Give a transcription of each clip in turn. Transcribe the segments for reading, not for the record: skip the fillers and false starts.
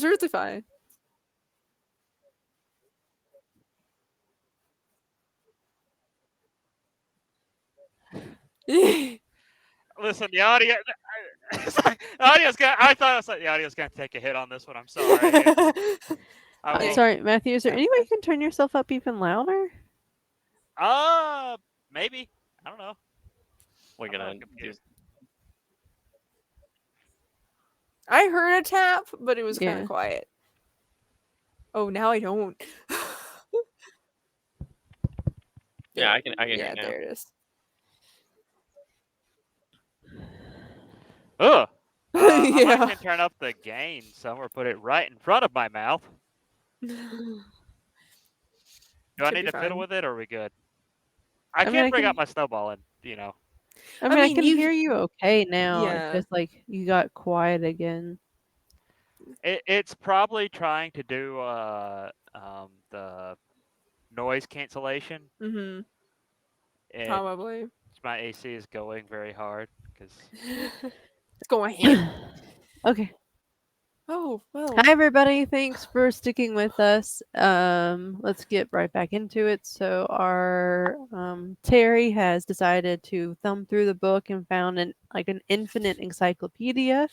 really fine. Listen, the audio. The audio's gonna. I thought the audio's gonna take a hit on this one. I'm sorry. I I'm will. sorry, Matthew. Is there any way you can turn yourself up even louder? Uh, maybe. I don't know. We're I'm not gonna a computer. I heard a tap, but it was kind Yeah. of quiet. Oh, now I don't. Yeah, There. I can hear Yeah, it now. there it is. Ugh. I might Yeah. can turn up the gain somewhere. Put it right in front of my mouth. Do I Should need be to fiddle fine. with it, or are we good? I I mean, can I bring can. up my snowball and I I mean, I mean, can hear you okay now. It's Yeah. just like you got quiet again. it's probably trying to do the noise cancellation. Mhm. It Probably. my AC is going very hard because It's going ham. Okay. Oh well. Hi, everybody. Thanks for sticking with us. Let's get right back into it. So, our Terry has decided to thumb through the book and found an infinite encyclopedia.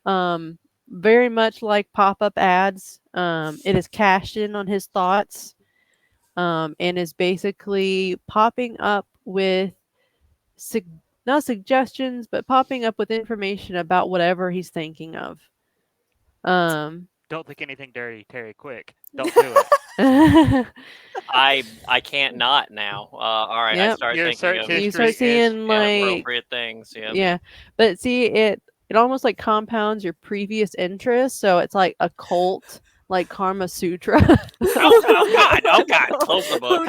Um, very much like pop-up ads. It is cashed in on his thoughts. And is basically popping up with sug- not suggestions, but popping up with information about whatever he's thinking of. Um, don't think anything dirty, Terry. Quick, don't do it. I can't not now. All right, I Yep. start Your thinking search of You start history is seeing like appropriate things. Yep. yeah, but see it almost like compounds your previous interests, so it's like a cult, like Karma Sutra. Oh God! Close the book.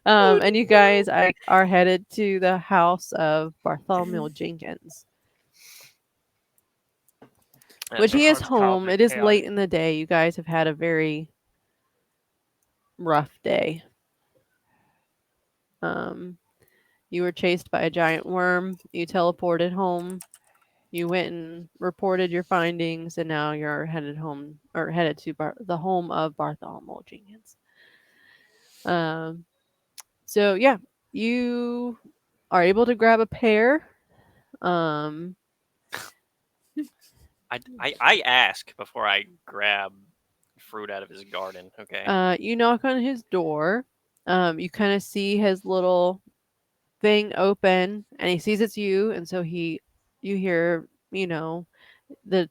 Oh no. And you guys are headed to the house of Bartholomew Jenkins, which That's he is right. It's home. causing It is late chaotic. in the day. You guys have had a very rough day. Um, you were chased by a giant worm. You teleported home. You went and reported your findings, and now you're headed home or headed to the home of Bartholomew Jenkins. Um, so yeah, you are able to grab a pear. Um, I ask before I grab fruit out of his garden. Okay. you knock on his door. You kind of see his little thing open, and he sees it's you, and so you hear, the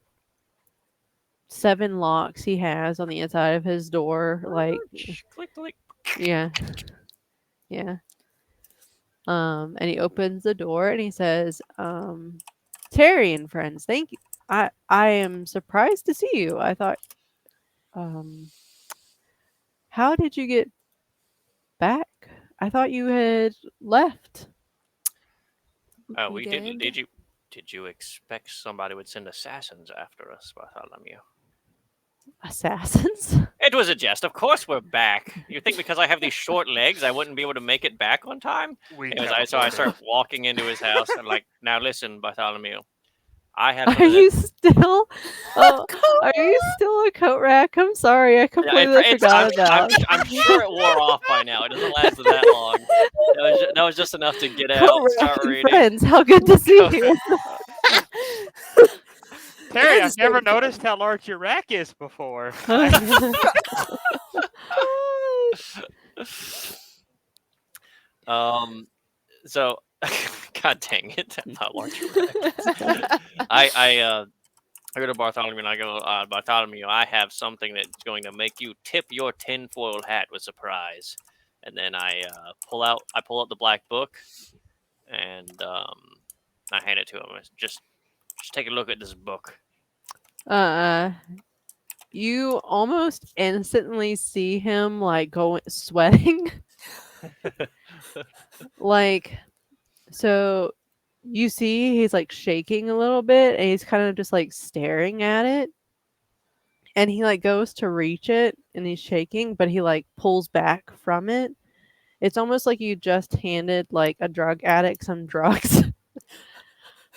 7 locks he has on the inside of his door, like, Click click. yeah, yeah. And he opens the door and he says, Terry and friends, thank you. I am surprised to see you. I thought, um, how did you get back? I thought you had left. Oh, We we did. did. Did you expect somebody would send assassins after us, Bartholomew? Assassins? It was a jest. Of course we're back. You think because I have these short legs, I wouldn't be able to make it back on time? We So I teleported. start walking into his house and like, now listen, Bartholomew. I have Are something that you still? Oh, are you still a coat rack? I'm sorry, I yeah, completely it's forgot about. I'm sure it wore off by now. It doesn't last that long. That was just enough to get out, Coat rack start and reading. friends, how good to see you. Terry, That I've is never very noticed how large your rack is before. Um, so, God dang it, how large your rack is. I go to Bartholomew and I go, Bartholomew, I have something that's going to make you tip your tinfoil hat with surprise. And then I pull out the black book, and I hand it to him. Just take a look at this book. uh, you almost instantly see him like going sweating. Like, so you see he's like shaking a little bit and he's kind of just like staring at it. And he like goes to reach it and he's shaking, but he like pulls back from it. It's almost like you just handed like a drug addict some drugs.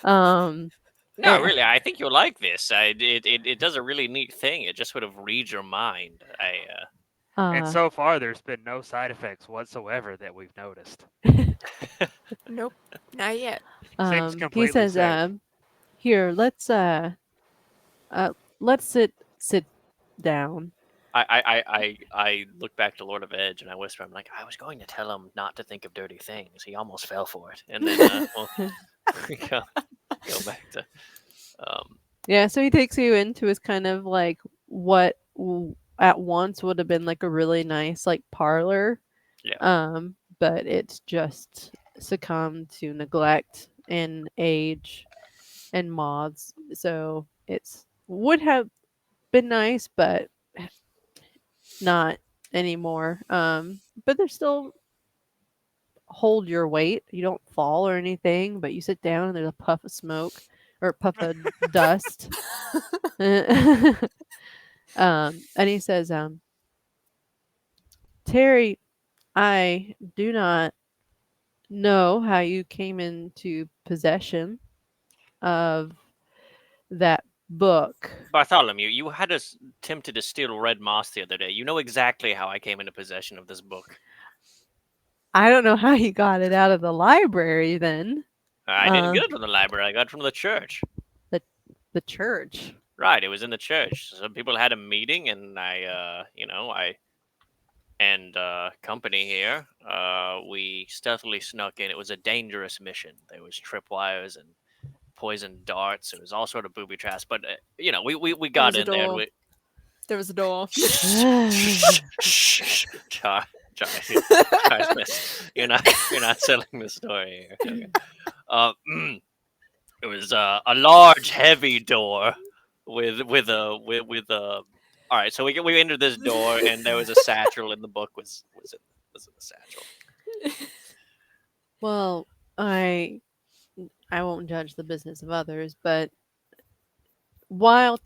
um No, Yeah. really, I think you'll like this. It does a really neat thing. It just sort of reads your mind. And Uh, so far, there's been no side effects whatsoever that we've noticed. Nope, not yet. Seems he completely says, safe. "Here, let's sit down." I look back to Lord of Edge and I whisper, I'm like, I was going to tell him not to think of dirty things. He almost fell for it. And then we go back to um Yeah, so he takes you into his kind of like what at once would have been like a really nice like parlor, yeah. but it's just succumbed to neglect and age and moths. So it's would have been nice, but not anymore. But there's still hold your weight. You don't fall or anything, but you sit down and there's a puff of smoke or a puff of dust. And he says, Terry, I do not know how you came into possession of that book. Bartholomew, you had us tempted to steal red moss the other day. You know exactly how I came into possession of this book. I don't know how you got it out of the library then. I didn't get it from the library. I got it from the church. The church. Right, it was in the church. Some people had a meeting, and I and company here, we stealthily snuck in. It was a dangerous mission. There was tripwires and poison darts. It was all sort of booby traps. But we There got was a in there. And door. There was a door. Char, you're not selling the story here. Okay. Uh, it was a large, heavy door with a. All right, so we entered this door, and there was a satchel, and the book was in the satchel. Well, I won't judge the business of others, but while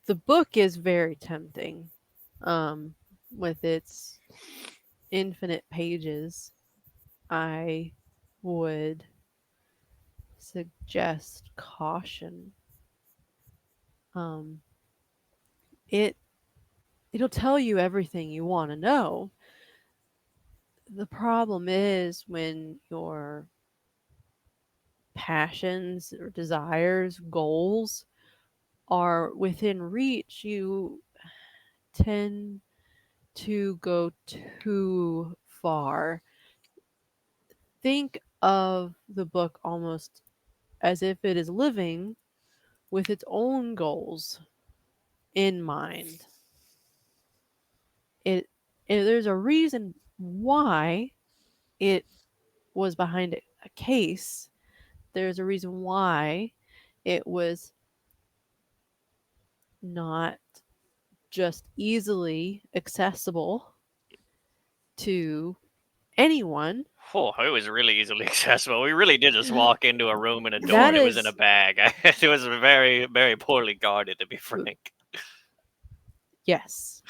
the book is very tempting, um, with its infinite pages, I would suggest caution. Um, it it'll tell you everything you want to know. The problem is when your passions or desires, goals are within reach, you tend to go too far. Think of the book almost as if it is living with its own goals in mind. It there's a reason why it was behind a case. There's a reason why it was not just easily accessible to anyone. Oh, it was really easily accessible. We really did just walk into a room and a door, That and it was in a is bag. It was very, very poorly guarded, to be frank. yes.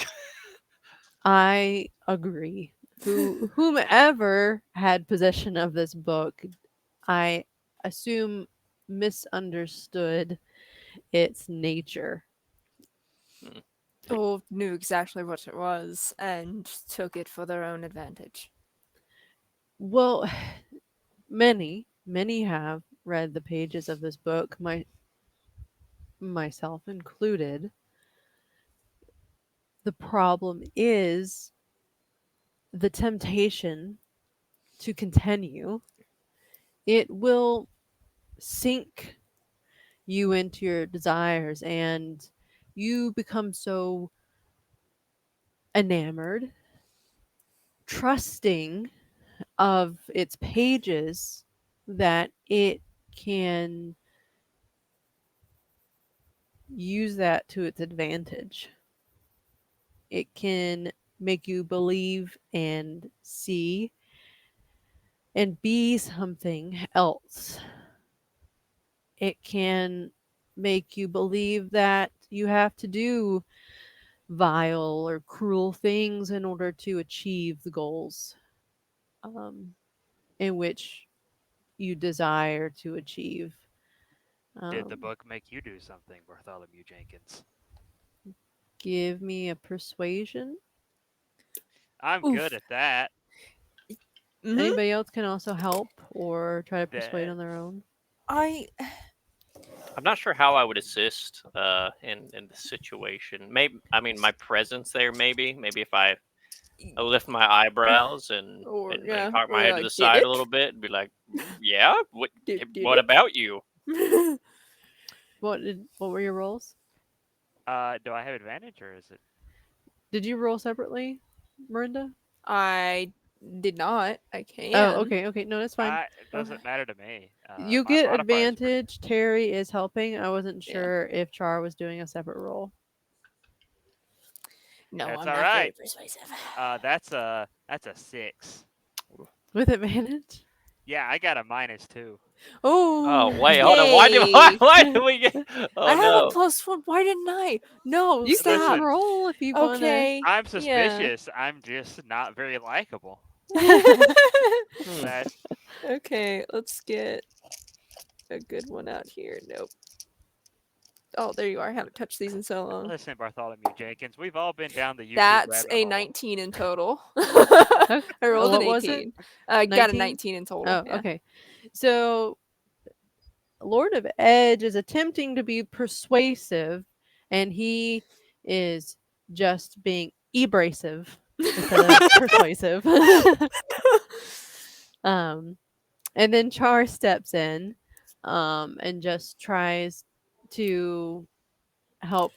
I agree. Whomever had possession of this book, I assume misunderstood its nature. Hmm. Or knew exactly what it was and took it for their own advantage. Well, many have read the pages of this book, myself included. The problem is the temptation to continue. It will sink you into your desires and you become so enamored, trusting of its pages that it can use that to its advantage. It can make you believe and see and be something else. It can make you believe that you have to do vile or cruel things in order to achieve the goals um, in which you desire to achieve. Did the Um, book make you do something, Bartholomew Jenkins? give me a persuasion. I'm good Oof. at that. Hmm. Anybody else can also help or try to persuade That on their own. I I'm not sure how I would assist in the situation. Maybe I mean my presence there. Maybe if I lift my eyebrows and or and yeah, cock or my head to like the did side it? a little bit and be like, yeah, Did what about you? it? What were your rolls? do I have advantage or is it? Did you roll separately, Miranda? I did not. I Oh, can. okay, okay. No, that's fine. It Okay. doesn't matter to me. You My get modifier is pretty. advantage. Terry is helping. I wasn't Yeah. sure if Char was doing a separate roll. No, That's I'm all not very right. persuasive. That's a 6. With advantage? Yeah, I got a -2. Oh, Oh wait, hold on. Yay! Why do we get? I Oh have a no. +1. Why didn't I? No, you can stop. Listen, roll if you want to. Okay. I'm Yeah. suspicious. I'm just not very likable. Hmm. That Okay, let's get a good one out here. Nope. Oh, there you are. I haven't touched these in so long. listen, Bartholomew Jenkins. We've all been down the YouTube That's rabbit a hole. 19 in total. Okay. I rolled an What was it? 18. I got a 19? 19 in total. Oh, Yeah. okay. So, Lord of Edge is attempting to be persuasive, and he is just being abrasive instead of persuasive. um, and then Char steps in and just tries to help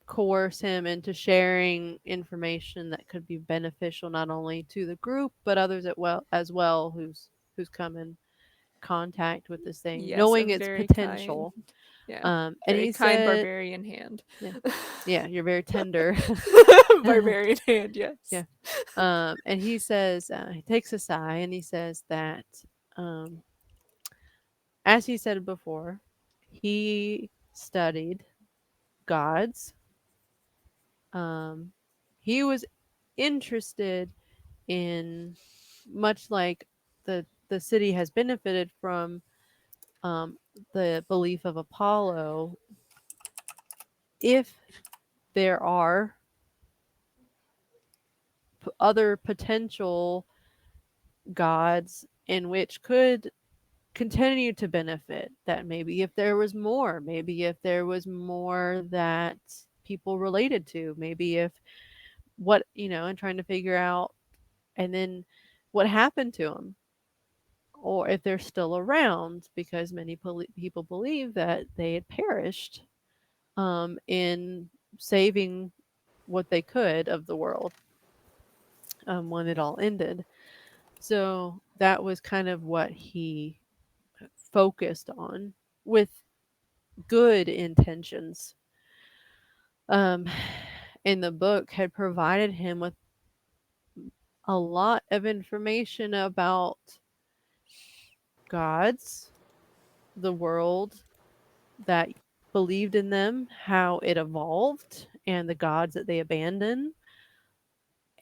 coerce him into sharing information that could be beneficial not only to the group but others as well who's come in contact with this thing, Yes, a knowing its very kind. potential. Yeah. And Very he kind said, barbarian hand. yeah, yeah, you're very tender. Barbarian hand, yes. Yeah. And he says, he takes a sigh and he says that, um, as he said before, he studied gods. Um, he was interested in, much like the city has benefited from um, the belief of Apollo, if there are other potential gods in which could continue to benefit, that maybe if there was more, maybe if there was more that people related to, maybe if what, and trying to figure out, and then what happened to them, or if they're still around, because many people believe that they had perished in saving what they could of the world when it all ended. So that was kind of what he focused on with good intentions. Um, and the book had provided him with a lot of information about gods, the world that believed in them, how it evolved, and the gods that they abandoned.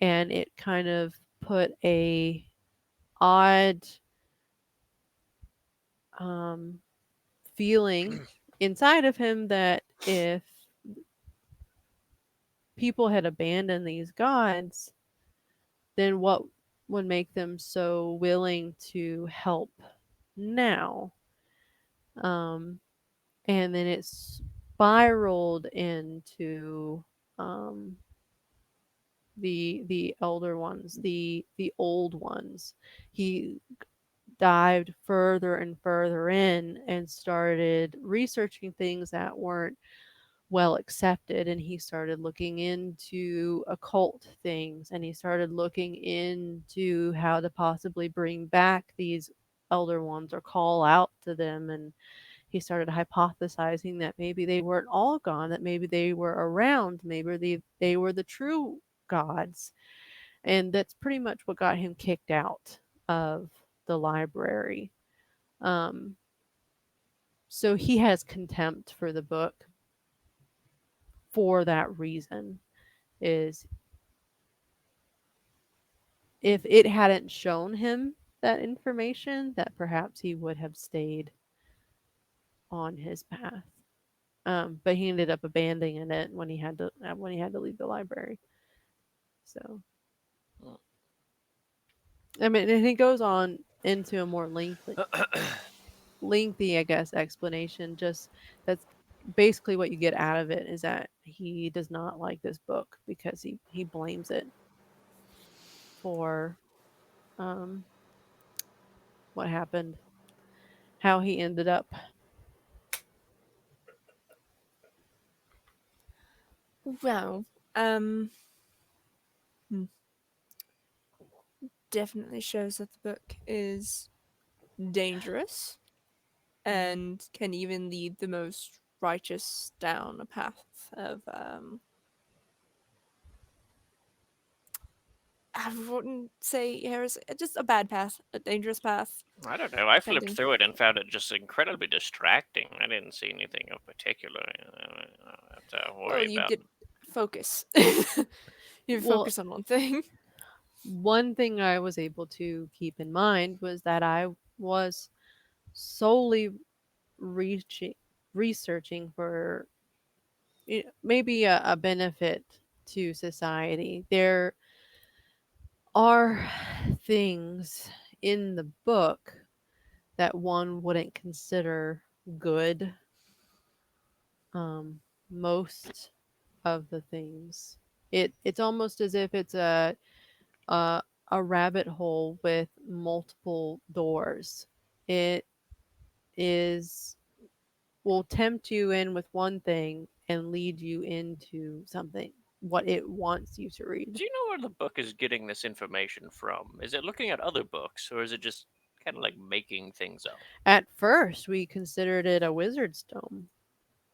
And it kind of put a odd um, feeling inside of him that if people had abandoned these gods, then what would make them so willing to help now? Um, and then it spiraled into um, the elder ones, the old ones. He dived further and further in and started researching things that weren't well accepted, and he started looking into occult things, and he started looking into how to possibly bring back these elder ones or call out to them. And he started hypothesizing that maybe they weren't all gone, that maybe they were around, maybe they were the true gods. And that's pretty much what got him kicked out of the library. um, so he has contempt for the book for that reason. Is if it hadn't shown him that information, that perhaps he would have stayed on his path. But he ended up abandoning it when he had to leave the library. So Hmm. I mean, and he goes on into a more lengthy, I guess, explanation. Just that's basically what you get out of it is that he does not like this book because he blames it for um, what happened, how he ended up. Well, hmm, definitely shows that the book is dangerous and can even lead the most righteous down a path of I wouldn't say heresy, just a bad path, a dangerous path. I don't know. I flipped Depending. through it and found it just incredibly distracting. I didn't see anything of particular to Well, worry you about. get focus. You Well, focus on one thing. one thing I was able to keep in mind was that I was solely reaching, researching for maybe a benefit to society. There are things in the book that one wouldn't consider good. Um, most of the things. It's almost as if it's a a rabbit hole with multiple doors. It is will tempt you in with one thing and lead you into something what it wants you to read. Do you know where the book is getting this information from? Is it looking at other books, or is it just kind of like making things up? At first, we considered it a wizard's tome.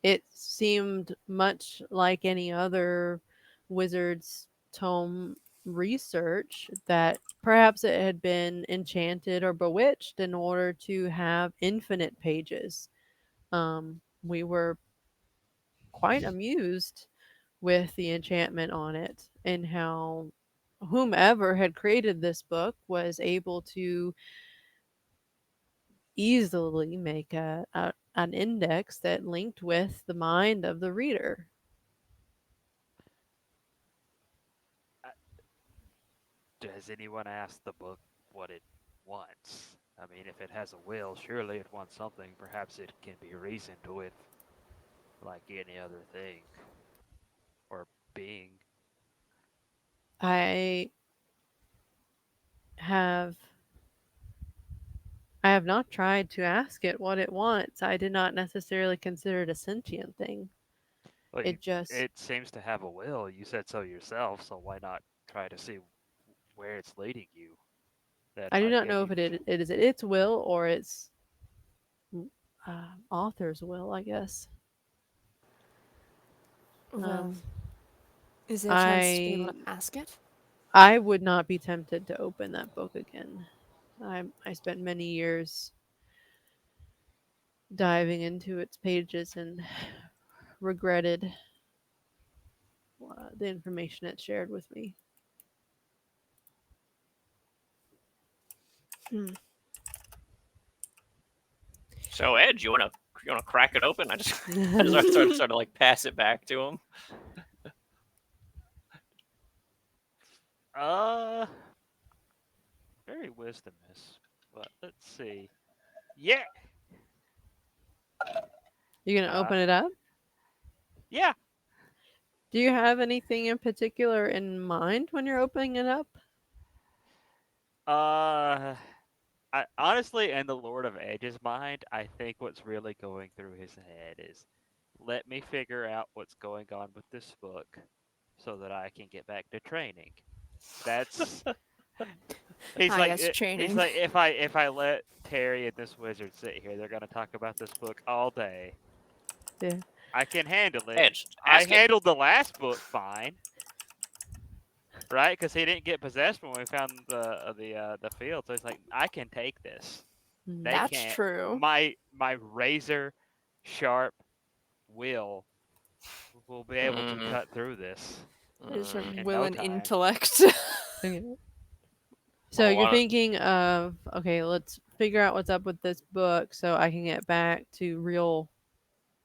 It seemed much like any other wizard's tome research that perhaps it had been enchanted or bewitched in order to have infinite pages. We were quite amused with the enchantment on it and how whomever had created this book was able to easily make an index that linked with the mind of the reader. Does anyone ask the book what it wants? I mean, if it has a will, surely it wants something. Perhaps it can be reasoned with like any other thing or being. I have I have not tried to ask it what it wants. I did not necessarily consider it a sentient thing. Well, It just it seems to have a will. You said so yourself, so why not try to see where it's leading you? That I do might not give know you. if it is its will or its author's will, I guess. Well, Um, is there a chance to be able to I ask it? I would not be tempted to open that book again. I spent many years diving into its pages and regretted the information it shared with me. Hmm. So, Ed, you wanna crack it open? I just sort of like pass it back to him. Uh, very wisdomous. But let's see. Yeah. You gonna Uh, open it up? yeah. Do you have anything in particular in mind when you're opening it up? Uh, I honestly, in the Lord of Edge's mind, I think what's really going through his head is, let me figure out what's going on with this book, so that I can get back to training. That's Ah, yes, he's training. like if I let Terry and this wizard sit here, they're gonna talk about this book all day. Yeah. I can handle it. Ed, I ask it. handled the last book fine, right? Because he didn't get possessed when we found the field. So he's like, I can take this. Mm. They That's can't. true. My razor sharp will be able to Mm-hmm. cut through this There's your in will no and time. intellect. Okay. So Oh, you're why thinking of okay, let's figure out what's up with this book so I can get back to real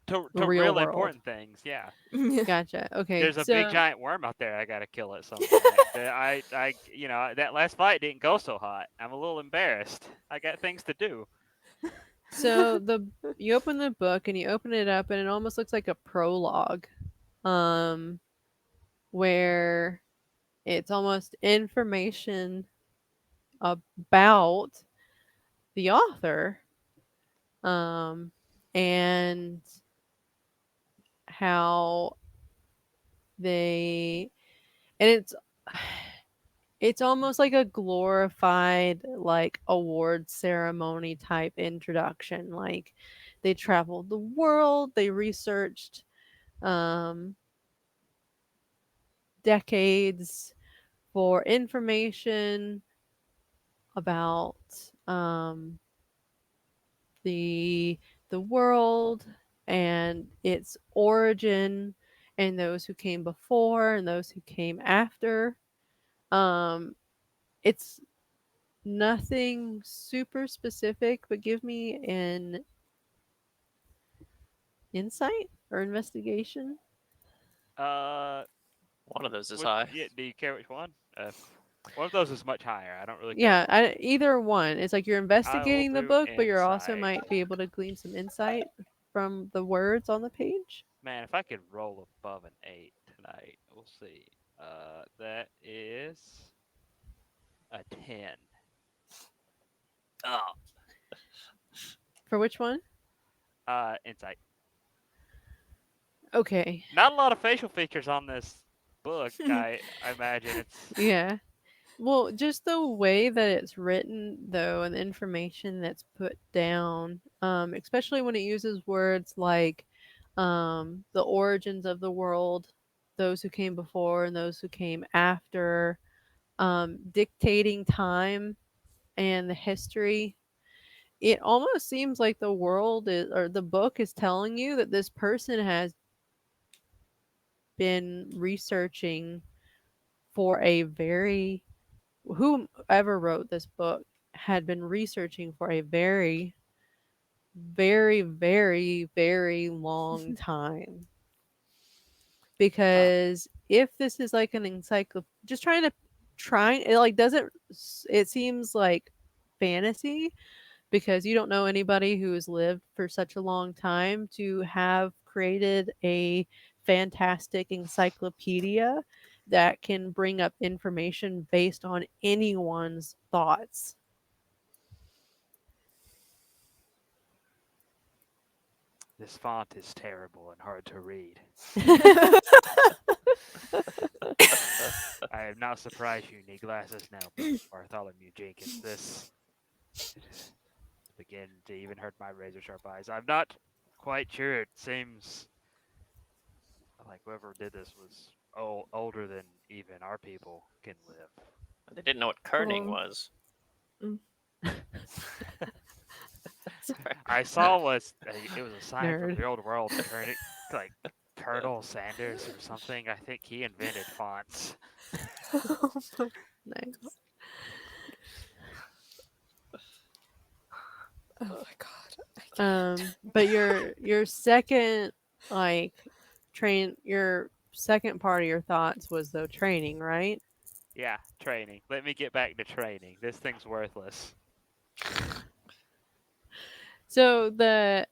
the to real really world. important things. Yeah, Gotcha. Okay, there's a big so giant worm out there I gotta kill at some point. That last fight didn't go so hot. I'm a little embarrassed. I got things to do. the you open the book and you open it up and it almost looks like a prologue, um, where it's almost information about the author, um, and how they and it's almost like a glorified like award ceremony type introduction. Like they traveled the world, they researched um, decades for information about um, the the world and its origin and those who came before and those who came after. Um, it's nothing super specific, but give me an insight or investigation. Uh, One of those is what? high. Yeah, do you care which one? One of those is much higher. I don't really care Yeah, which one. either one. It's like you're I will investigating the do book, but you're also insight. might be able to glean some insight from the words on the page. Man, if I could roll above an 8 tonight, we'll see. That is a 10. Oh, For which one? Insight. Okay. Not a lot of facial features on this book. I imagine it's. Yeah. Well, just the way that it's written, though, and the information that's put down, especially when it uses words like the origins of the world, those who came before and those who came after, dictating time and the history. It almost seems like the world is, or the book is telling you that this person has been researching for a very whoever wrote this book had been researching for a very, very, very, very long time. Huh. Because if this is like an encyclopedia, just trying it like doesn't it seems like fantasy because you don't know anybody who has lived for such a long time to have created a fantastic encyclopedia that can bring up information based on anyone's thoughts. This font is terrible and hard to read. I am not surprised you need glasses now, Bartholomew Jenkins. This begin to even hurt my razor sharp eyes. I'm not quite sure. It seems like whoever did this was older than even our people can live. they didn't know what kerning Oh. was. Mm. Sorry. I saw it was a sign from Nerd. the old world, like Colonel Sanders or something. I think he invented fonts. Nice. Oh my god. I can't. But your second like your second part of your thoughts was though training, right? Yeah, training. Let me get back to training. This thing's worthless. So the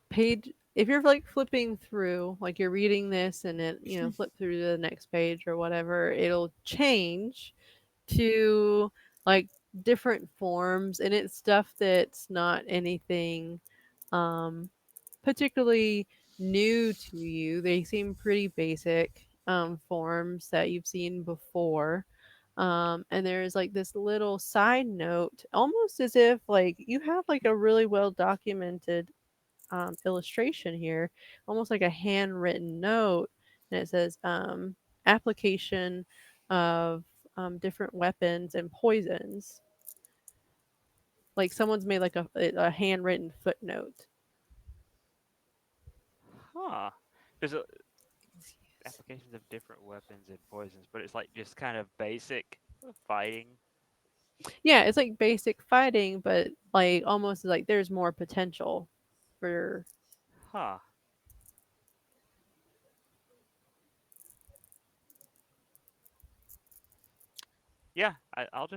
page if you're like flipping through, like you're reading this and it, flip through to the next page or whatever, it'll change to like different forms and it's stuff that's not anything um particularly new to you. They seem pretty basic forms that you've seen before. And there's like this little side note, almost as if like you have like a really well documented illustration here, almost like a handwritten note, and it says application of different weapons and poisons. Like someone's made like a handwritten footnote. Huh. There's applications of different weapons and poisons, but it's like just kind of basic fighting. Yeah, it's like basic fighting, but like almost like there's more potential for Huh. Yeah, I'll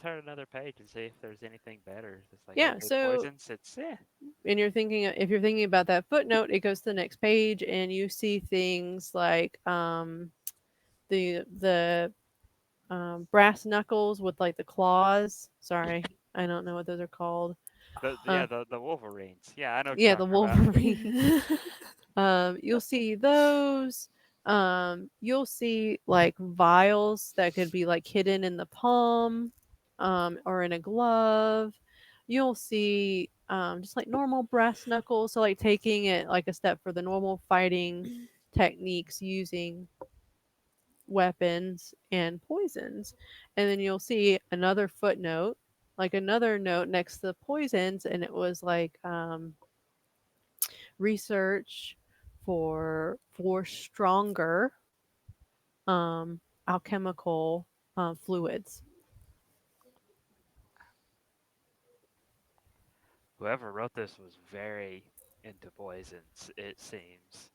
turn another page and see if there's anything better. It's like Yeah, okay, so poisons. It's yeah. and you're thinking if you're thinking about that footnote, it goes to the next page and you see things like the brass knuckles with like the claws. Sorry, I don't know what those are called. Yeah, the Wolverines. Yeah, I know what Yeah, you're the talking about. Wolverines. You'll see those. You'll see like vials that could be like hidden in the palm, or in a glove. You'll see just like normal brass knuckles. So like taking it like a step for the normal fighting techniques using weapons and poisons. And then you'll see another footnote, like another note next to the poisons, and it was like research for stronger alchemical fluids. Whoever wrote this was very into poisons. It seems.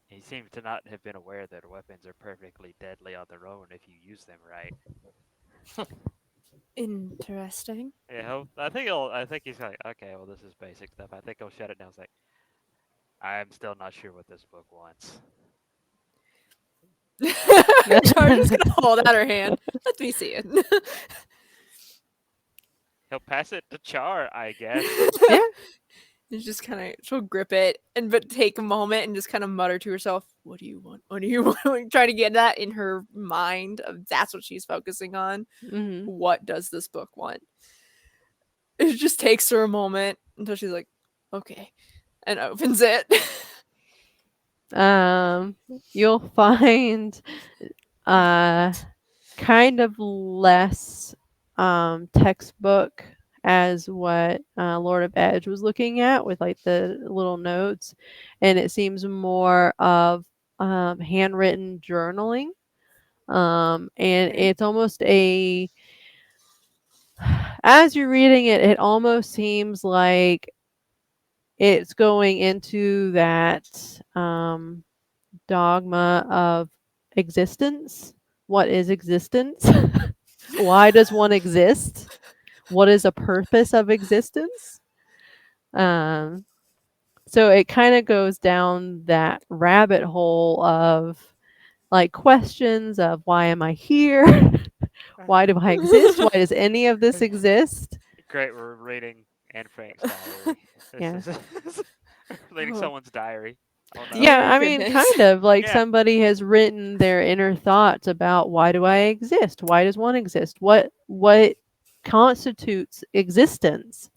He seems to not have been aware that weapons are perfectly deadly on their own if you use them right. Interesting. Yeah, I think he's like, okay, well, this is basic stuff. I think he'll shut it down. It's like, I'm still not sure what this book wants. Char's just gonna hold out her hand. Let me see it. He'll pass it to Char, I guess. Yeah. It's just kind of she'll grip it and but take a moment and just kind of mutter to herself, "What do you want? What do you want?" Try to get that in her mind. That's what she's focusing on. Hmm. What does this book want? It just takes her a moment until she's like, "Okay," and opens it. Um, you'll find uh kind of less textbook as what Lord of Edge was looking at with like the little notes, and it seems more of handwritten journaling. And Okay. it's almost a as you're reading it, it almost seems like it's going into that dogma of existence. What is existence? Why does one exist? What is a purpose of existence? Um, so it kind of goes down that rabbit hole of like questions of why am I here? Why do I exist? Why does any of this exist? Great, we're reading Anne Frank's diary. This Yeah. is reading Oh, someone's diary. Oh no. Yeah, dear I mean, goodness. kind of like Yeah. somebody has written their inner thoughts about why do I exist? Why does one exist? What constitutes existence?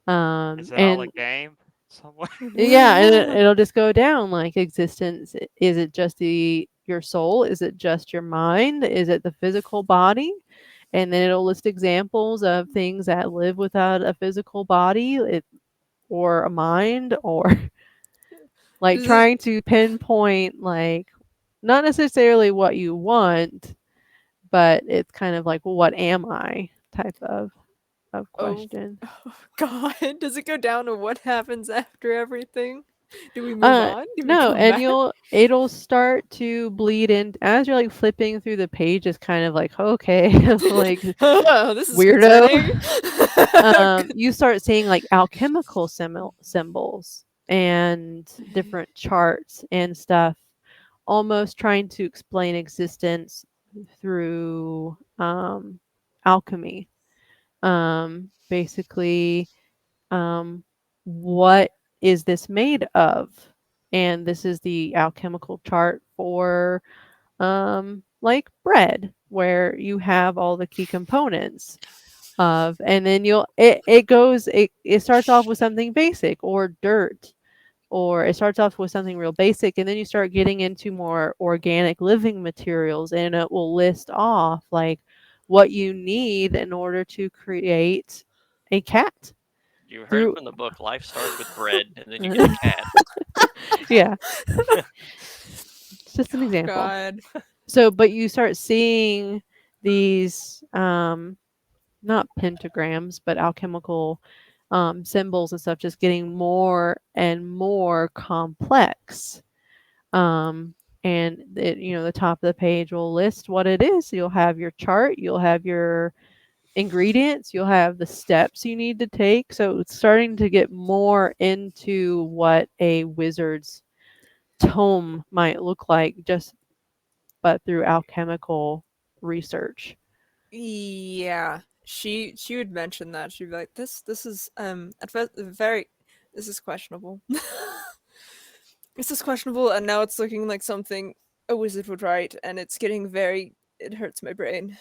Is it all a And game? Somewhere. yeah, and it'll just go down like existence. Is it just your soul? Is it just your mind? Is it the physical body? And then it'll list examples of things that live without a physical body, or a mind, or like Is it trying to pinpoint like not necessarily what you want, but it's kind of like what am I type of oh, question. oh God. Does it go down to what happens after everything? Do we move on? Do we No, come and back? it'll start to bleed in as you're like flipping through the page. It's kind of like okay, like Oh, this is concerning. weirdo. You start seeing like alchemical symbols and different charts and stuff, almost trying to explain existence through alchemy. Basically, um, what is this made of? And this is the alchemical chart for like bread, where you have all the key components of, and then it starts off with something basic or dirt, or it starts off with something real basic, and then you start getting into more organic living materials, and it will list off like what you need in order to create a cat You heard through from the book. Life starts with bread, and then you get a cat. yeah, it's just an Oh example. God. So but you start seeing these not pentagrams but alchemical symbols and stuff just getting more and more complex. And the top of the page will list what it is. You'll have your chart, you'll have your ingredients, you'll have the steps you need to take. So it's starting to get more into what a wizard's tome might look like, but through alchemical research. Yeah, she would mention that. She'd be like, "This is at first very this is questionable. This is questionable, and now it's looking like something a wizard would write, and it's getting very. It hurts my brain."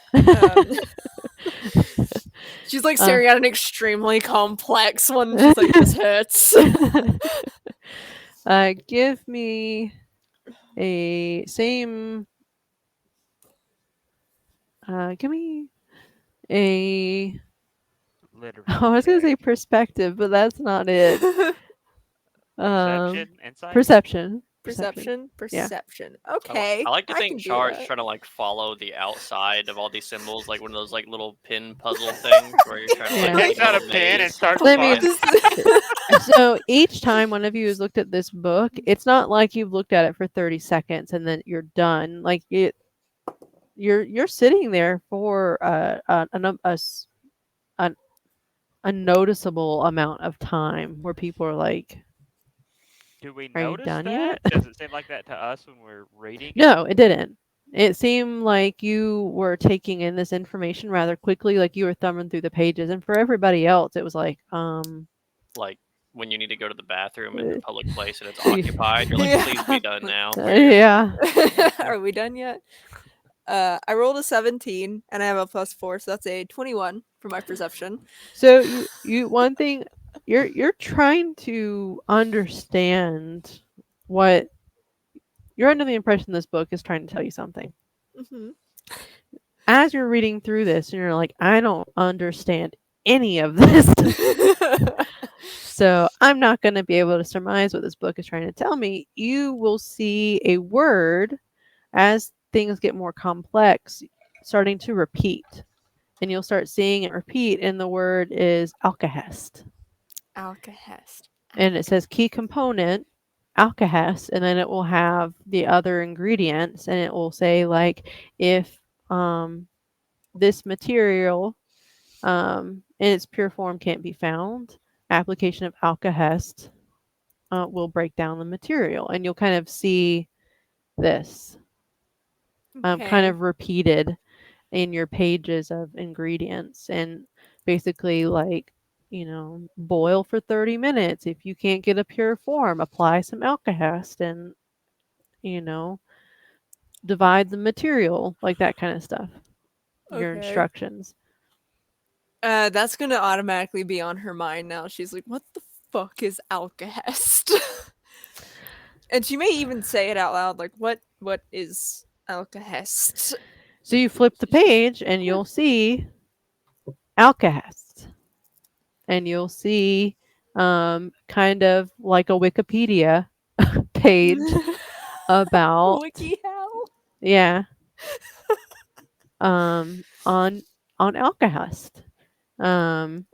She's like staring at an extremely complex one. She's like, "This hurts." Give me a same. Give me a. Literary I was gonna say check. perspective, but that's not it. Perception, insight. Perception. Perception. Okay, I like to I think can do Chars is that. trying to like follow the outside of all these symbols, like one of those like little pin puzzle things where you're trying to Yeah. like Takes make a out a little pen and maze. starts Let me- finding. So each time one of you has looked at this book, it's not like you've looked at it for 30 seconds and then you're done. Like you're sitting there for a noticeable amount of time where people are like, Do we "Are you notice done that? yet?" Does it seem like that to us when we're reading? No, it didn't. It seemed like you were taking in this information rather quickly, like you were thumbing through the pages. And for everybody else, it was like, Like when you need to go to the bathroom in a public place and it's Yeah. occupied, you're like, Yeah. please be done now. yeah. Are we done yet? I rolled a 17 and I have a +4, so that's a 21 for my perception. So you one thing you're trying to understand what you're under the impression this book is trying to tell you something. Mhm. As you're reading through this, and you're like, I don't understand any of this. So I'm not going to be able to surmise what this book is trying to tell me. You will see a word as things get more complex starting to repeat. And you'll start seeing it repeat, and the word is alkahest. Alkahest. And it says key component, alkahest, and then it will have the other ingredients, and it will say like if this material in its pure form can't be found, application of alkahest will break down the material, and you'll kind of see this kind Okay. of repeated in your pages of ingredients, and basically like boil for 30 minutes. If you can't get a pure form, apply some alkahest and divide the material, like that kind of stuff. Your Okay. instructions. That's gonna automatically be on her mind now. She's like, "What the fuck is alkahest?" And she may even say it out loud, like, "What is alkahest?" So you flip the page and you'll see alkahest, and you'll see kind of like a Wikipedia page about Wiki how? yeah on alkahest, and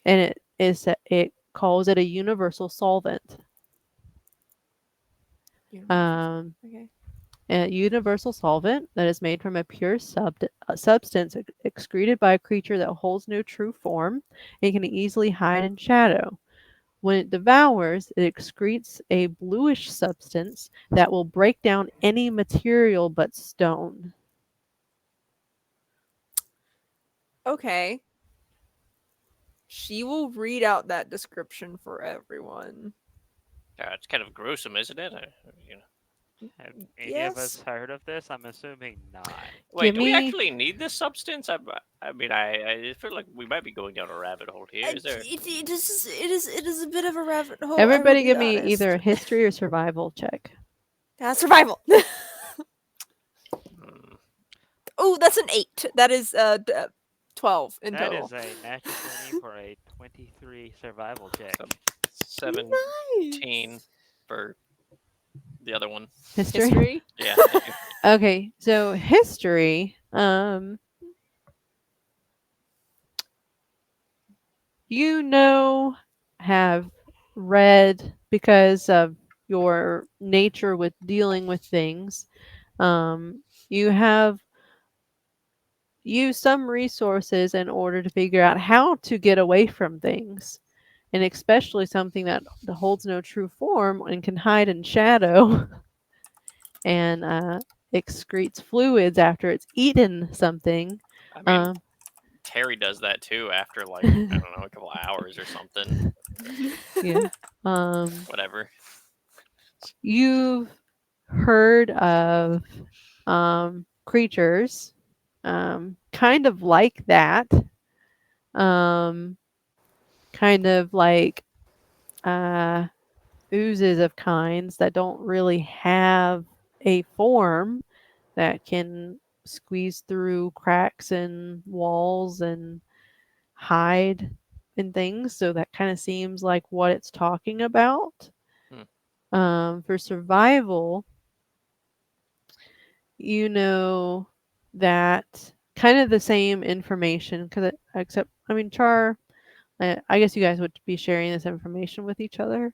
it calls it a universal solvent. Okay. A universal solvent that is made from a pure substance excreted by a creature that holds no true form and can easily hide in shadow. When it devours, it excretes a bluish substance that will break down any material but stone. Okay. She will read out that description for everyone. It's kind of gruesome, isn't it? Have any of us heard of this? I'm assuming not. Wait, Give do we me- actually need this substance? I mean, I feel like we might be going down a rabbit hole here. Is there? It is a bit of a rabbit hole. Everybody give me either a history or survival check. Survival. Hmm. Oh, that's an 8. That is 12 in That total. is a natural 20 for a 23 survival check. 17 for the other one. History? Yeah. Okay, so history. You know have read, because of your nature with dealing with things, you have used some resources in order to figure out how to get away from things, and especially something that holds no true form and can hide in shadow and excretes fluids after it's eaten something. I mean, Um, Terry does that too after like I don't know a couple of hours or something. yeah. Um, Whatever. you've heard of creatures kind of like that, um, kind of like uh, oozes of kinds that don't really have a form, that can squeeze through cracks in walls and hide in things. So that kind of seems like what it's talking about. Hmm. For survival, you know that kind of the same information, because except, I mean, Char, I guess you guys would be sharing this information with each other.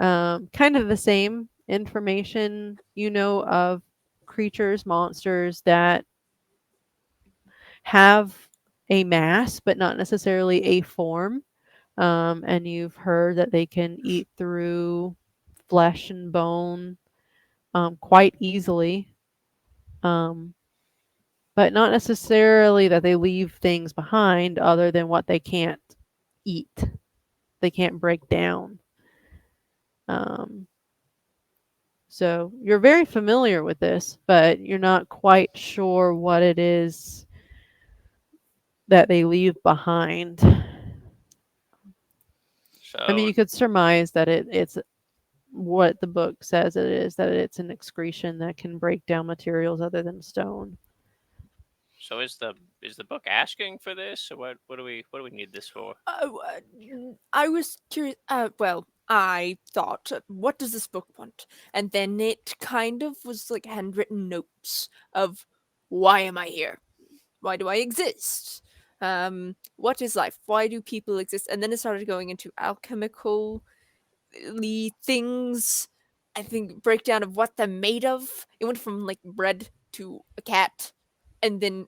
Kind of the same information, of creatures, monsters that have a mass but not necessarily a form. And you've heard that they can eat through flesh and bone quite easily, um, but not necessarily that they leave things behind other than what they can't eat, they can't break down. Um, so you're very familiar with this, but you're not quite sure what it is that they leave behind. I mean, So you could surmise that it's what the book says it is, that it's an excretion that can break down materials other than stone. so is the book asking for this? Or what do we need this for? Oh, I was curious. Well, I thought, what does this book want? And then it kind of was like handwritten notes of, why am I here? Why do I exist? What is life? Why do people exist? And then it started going into alchemical things. I think breakdown of what they're made of. It went from like bread to a cat, and then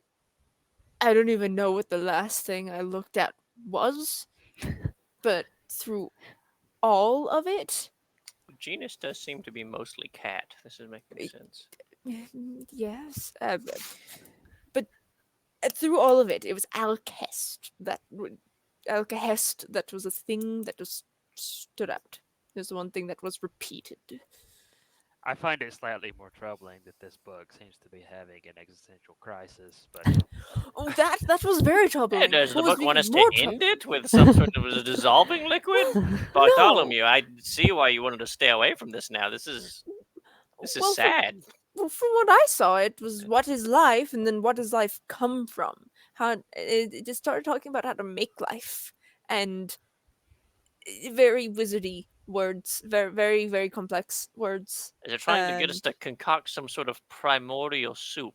I don't even know what the last thing I looked at was. But through all of it, Genus does seem to be mostly cat. This is making eh, sense. yes, but through all of it, it was Alkahest that was a thing that just stood out. There's one thing that was repeated. I find it slightly more troubling that this book seems to be having an existential crisis, but Oh, that was very Yeah, troubling. does the What was book want even us to more end troubling? it with some sort of a dissolving liquid? No. Bartholomew, I see why you wanted to stay away from this now. This is Well, sad. from what I saw, it was what is life, and then what does life come from? How it just started talking about how to make life, and very wizardy words, very very very complex words. Is it trying to get us And to concoct some sort of primordial soup?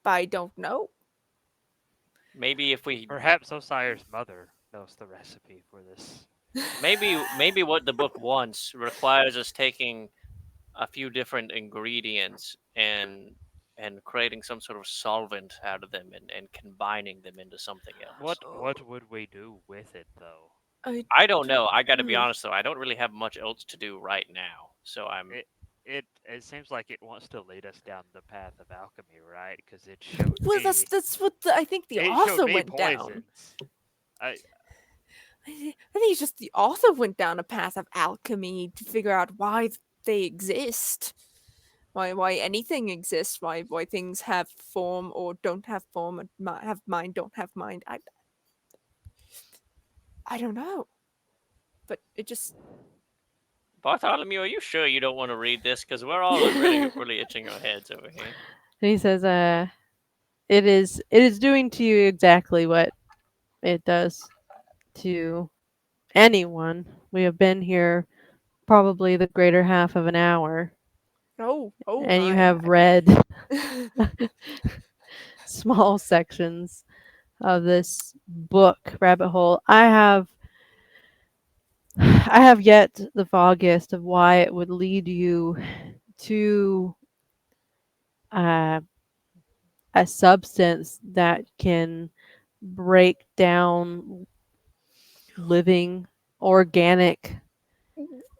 I don't know. Maybe if we perhaps Osire's mother knows the recipe for this. maybe what the book wants requires us taking a few different ingredients and creating some sort of solvent out of them and combining them into something else. What would we do with it though? I I don't know. I got to be Hmm. honest though. I don't really have much else to do right now. So I'm It seems like it wants to lead us down the path of alchemy, right? Because it showed Well, me that's what I think the it showed author me went down. poisons. I I think it's just the author went down a path of alchemy to figure out why they exist, why anything exists, why things have form or don't have form, and have mind, don't have mind. I don't know, but it just Bartholomew. Are you sure you don't want to read this? Because we're all really itching our heads over here. And he says, it is doing to you exactly what it does to anyone. We have been here probably the greater half of an hour, oh and you my. have read small sections of this book, Rabbit Hole. I have I have yet the foggiest of why it would lead you to uh, a substance that can break down living organic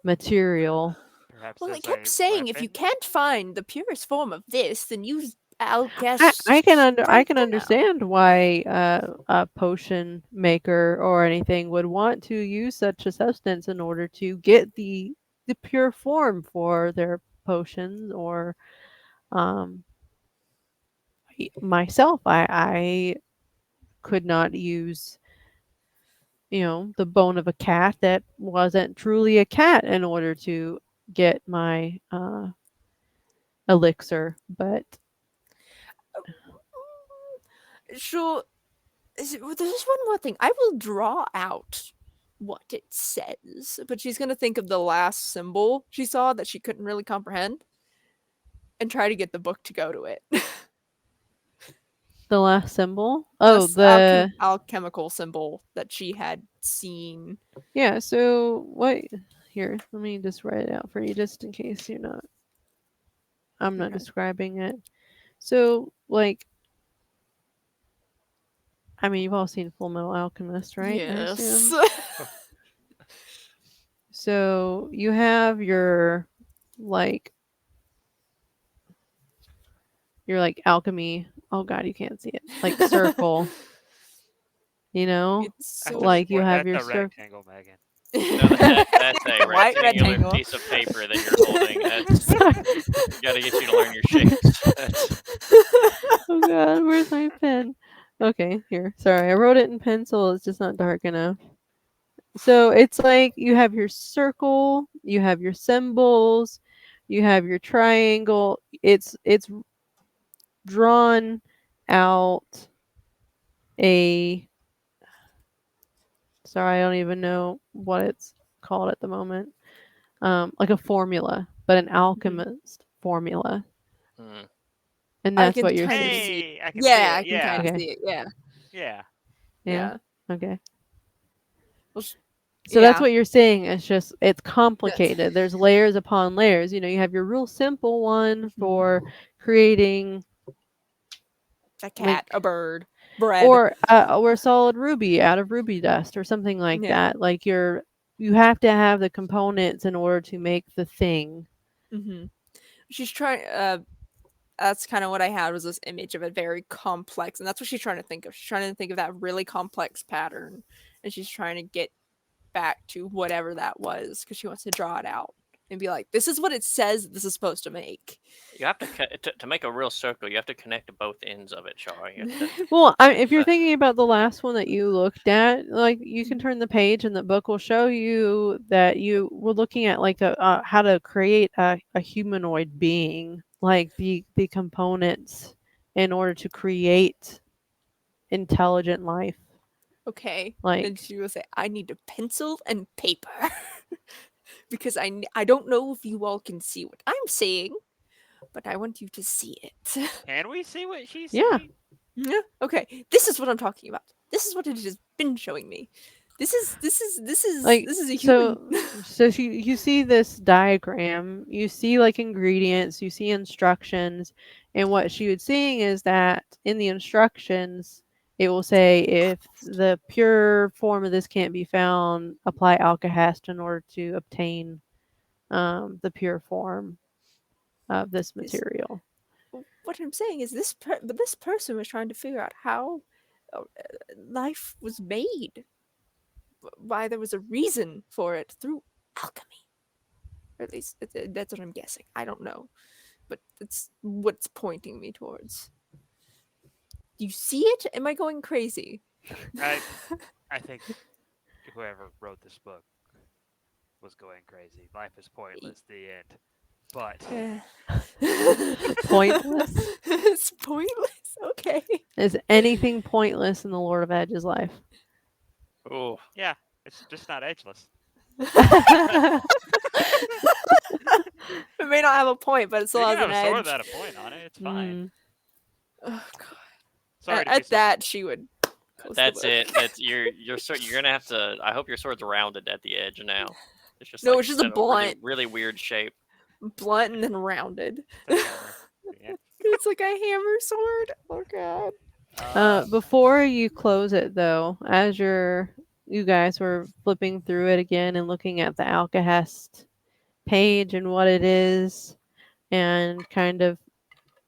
material. Perhaps Well, I as kept a saying if you weapon. can't find the purest form of this, then use I'll I, guess I can I right can now. understand why a potion maker or anything would want to use such a substance in order to get the pure form for their potions or um myself I could not use the bone of a cat that wasn't truly a cat in order to get my elixir, but Sure. Well, there's just one more thing. I will draw out what it says, but she's gonna think of the last symbol she saw that she couldn't really comprehend, and try to get the book to go to it. the last symbol, oh, This the alchemical symbol that she had seen. yeah, so what here, let me just write it out for you just in case I'm not Okay. describing it. So, like, I mean, you've all seen Full Metal Alchemist, right? I Yes. assume. So you have like your like alchemy. Oh God, you can't see it. Like circle, It's That's a so like you square. have That's your a circle. rectangle, Megan. No, that's a white rectangular rectangle. piece of paper that you're holding. That's Sorry. got to get you to learn your shapes. That's Oh God, where's my pen? Okay, here. Sorry, I wrote it in pencil. It's just not dark enough. So it's like you have your circle, you have your symbols, you have your triangle. It's drawn out a sorry, I don't even know what it's called at the moment. Like a formula, but an Mhm. alchemist formula. mm, And I that's can what you're kind of seeing. see it. Hey, I can see Yeah, it. I can kind Yeah, of Okay. see it. Yeah, yeah. Yeah. yeah. Okay. Well, So that's yeah. what you're seeing. It's That's complicated. There's layers upon layers. You have your real simple one mhm. for creating A cat, a like bird, bread. or solid ruby out of ruby dust or something like Yeah. that. Like you have to have the components in order to make the thing. hmm She's trying. That's kind of what I had was this image of it very complex, and that's what she's trying to think of. She's trying to think of that really complex pattern, and she's trying to get back to whatever that was because she wants to draw it out and be like, "This is what it says. This is supposed to make." you have to, to make a real circle. You have to connect to both ends of it, Char. Well, if you're thinking about the last one that you looked at, like you can turn the page and the book will show you that you were looking at like a how to create a humanoid being, like the components in order to create intelligent life. Okay, and Like she will say, "I need a pencil and paper." because I don't know if you all can see what I'm saying, but I want you to see it. Can we see what she's yeah, saying? Yeah. Okay, this is what I'm talking about. This is what it has been showing me. like This is a human. so you see this diagram, you see like ingredients, you see instructions, and what she was seeing is that in the instructions it will say if the pure form of this can't be found, apply alkahest in order to obtain the pure form of this This, material. what I'm saying is but this person was trying to figure out how life was made, why there was a reason for it through alchemy. Or at least that's what I'm guessing. I don't know, but it's what's pointing me towards. Do you see it? Am I going crazy? I, I think whoever wrote this book was going crazy. Life is pointless. The end. But Pointless? it's pointless. Okay. Is anything pointless in the Lord of Edge's life? Oh, yeah, it's just not edgeless. It may not have a point, but it still You can has have an a sword edge. without a point on it. It's fine. Mm. Oh god. Sorry to be At so. that, she would Close the That's book. it. That's your sword. You're gonna have to. I hope your sword's rounded at the edge now. It's just No, like it's just a a really blunt, really weird shape. blunt and then rounded. It's a hammer. Yeah. It's like a hammer sword. Oh god. Before you close it, though, as you guys were flipping through it again and looking at the Alcahest page and what it is, and kind of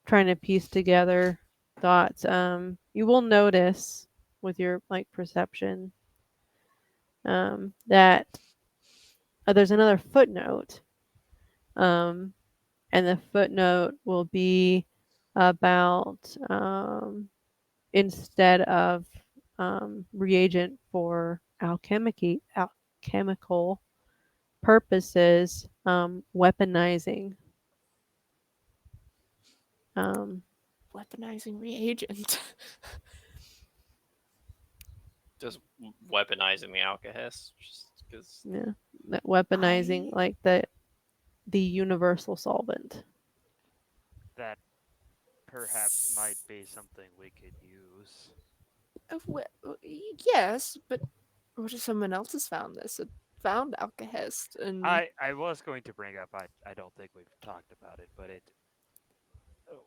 trying to piece together thoughts, you will notice with your like perception that there's another footnote, um, and the footnote will be about instead of reagent for alchemical purposes, weaponizing. Um, Weaponizing reagent. Just weaponizing the Alcahest, just because. yeah, that weaponizing I like the universal solvent. That perhaps might be something we could use. yes, but what if someone else has found this? It found Alcahest and I was going to bring up. I don't think we've talked about it, but it. Oh,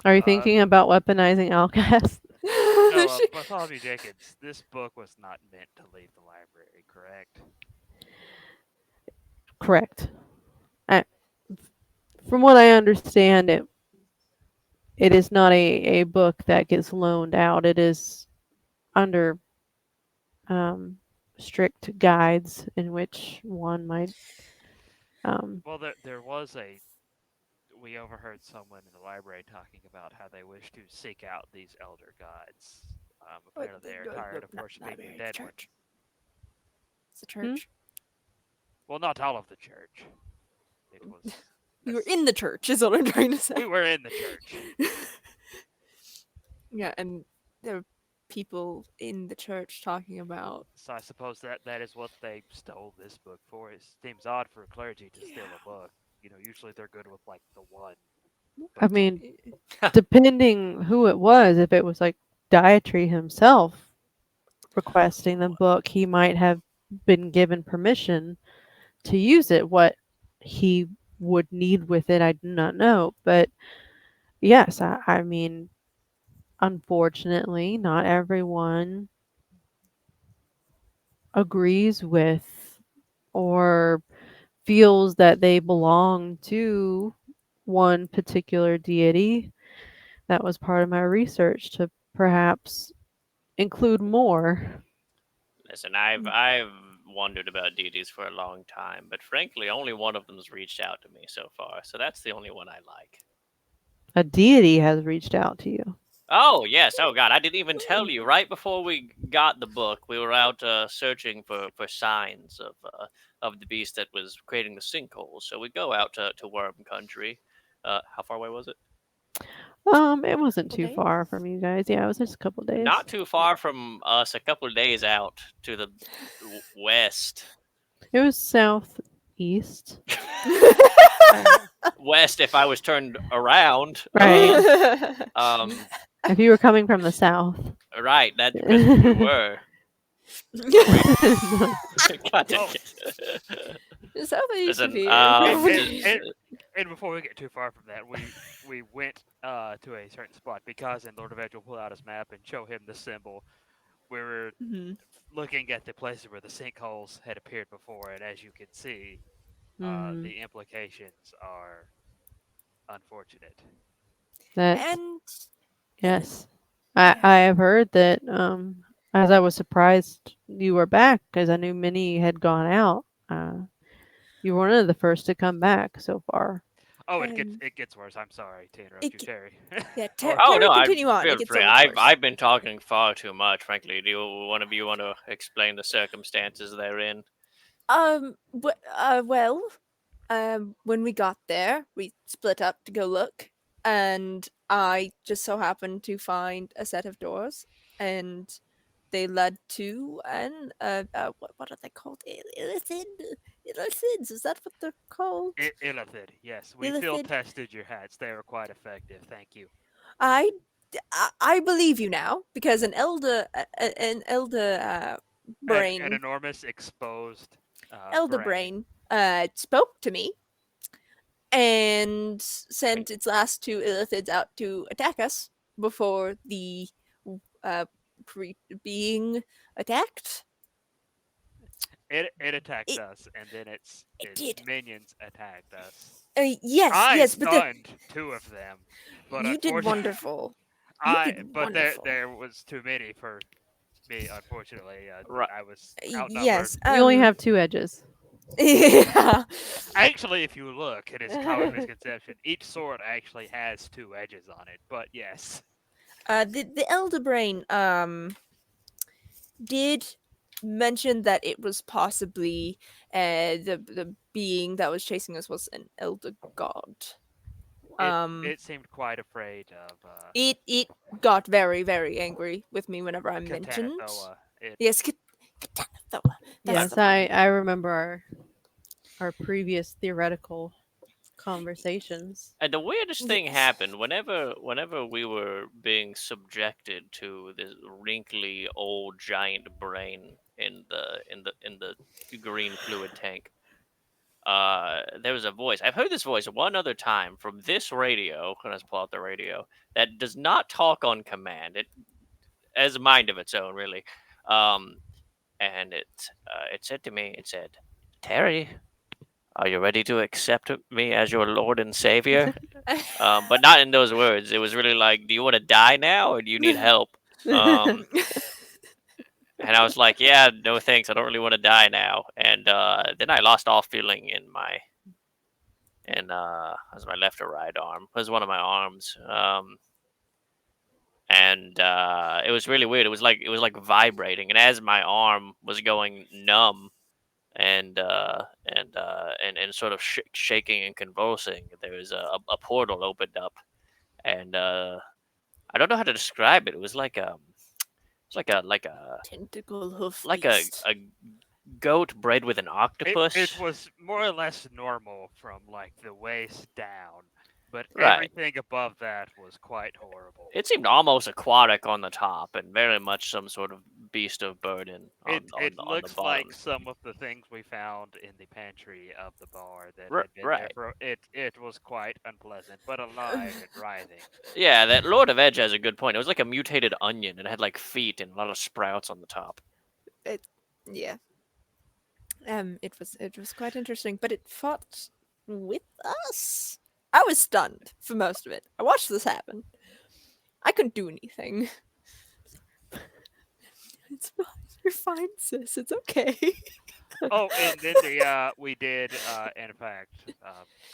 Are you Uh, thinking about weaponizing Alcast? no, She- Bartholomew Jenkins. This book was not meant to leave the library, correct? Correct. I, from what I understand, it is not a book that gets loaned out. It is under um, strict guides in which one might. Well, there was a. We overheard someone in the library talking about how they wish to seek out these elder gods. Apparently, they are tired of not worshiping the library, dead ones. church. It's a Hmm? church. Well, not all of the church. It was. We were in the church, is what I'm trying to say. We were in the church. Yeah, and there were people in the church talking about. So I suppose that is what they stole this book for. It seems odd for a clergy to steal a book. You know, usually they're good with like the one. I But mean, depending who it was, if it was like Dietary himself requesting the book, he might have been given permission to use it. What he would need with it, I do not know. But yes, I mean, unfortunately, not everyone agrees with or feels that they belong to one particular deity. That was part of my research to perhaps include more. Listen, I've wondered about deities for a long time, but frankly, only one of them's reached out to me so far. So that's the only one I like. A deity has reached out to you. Oh yes. Oh God, I didn't even tell you. Right before we got the book, we were out searching for signs of the beast that was creating the sinkholes. So we go out to Worm Country. How far away was it? It wasn't Couple too days? far from you guys. Yeah, it was just a couple days. Not too far from us. A couple of days out to the west. It was southeast. West, if I was turned around. Right. Um. If you were coming from the south. Right. That because we were. God dang oh, it. Is that what you used to Listen, be? and before we get too far from that, we went to a certain spot because in Lord of Edge will pull out his map and show him the symbol. We were Mhm. looking at the places where the sinkholes had appeared before, and as you can see, Mhm. the implications are unfortunate. That's And yes. yeah, I have heard that as I was surprised you were back because I knew many had gone out. You were one of the first to come back so far. Oh, and it gets worse. I'm sorry to interrupt it you, Terry. yeah. or Oh no, Terry, I continue on. It feel gets free. so much worse. I've been talking far too much, frankly. Do one of you want to explain the circumstances they're in? Well, when we got there, we split up to go look, and I just so happened to find a set of doors, and they led to what are they called? Illithids, is that what they're called? Illithid, yes. We field Illithid. tested your hats. They were quite effective. Thank you. I I believe you now because an An brain, enormous exposed elder brain. brain, spoke to me and Wait, sent its last two illithids out to attack us before the uh being attacked. It attacked It us, and then it its did. minions attacked us. Yes, I yes, but stunned two of them, but you did unfortunately, wonderful. You did wonderful. there was too many for me. Unfortunately, right. I was outnumbered. Yes. You only have 2 edges. Yeah. Actually, if you look, it is a common misconception. Each sword actually has two edges on it, but yes. The elder brain did mention that it was possibly the being that was chasing us was an elder god. Um, It seemed quite afraid of it got very angry with me whenever I mentioned. Katanathoa. It Yes, Katanathoa. That's the Yes, one. I remember our previous theoretical conversations. And the weirdest thing Yes. happened whenever we were being subjected to this wrinkly old giant brain in the green fluid tank. There was a voice. I've heard this voice one other time from this radio. When I pull out the radio, that does not talk on command. It has a mind of its own, really. Um, and it said to me, it said, "Terry, are you ready to accept me as your Lord and Savior?" But not in those words. It was really like, "Do you want to die now, or do you need help?" Um, and I was like, "Yeah, no thanks. I don't really want to die now." And then I lost all feeling in my as my left or right arm. It was one of my arms. And it was really weird. It was like vibrating, and as my arm was going numb and sort of shaking and convulsing, there was a portal opened up, and I don't know how to describe it. It was like a Tentacle hoof like a, beast. a goat bred with an it octopus. was more or less normal from like the waist down, but Right. everything above that was quite horrible. It seemed almost aquatic on the top, and very much some sort of beast of burden It on the looks like bottom. some of the things we found in the pantry of the bar that R- had been there right. for it was quite unpleasant, but alive and writhing. Yeah, that Lord of Edge has a good point. It was like a mutated onion. It had like feet and a lot of sprouts on the top. It, yeah. It was quite interesting, but it fought with us. I was stunned for most of it. I watched this happen. I couldn't do anything. It's fine. You're fine, sis. It's okay. Oh, and then we did in fact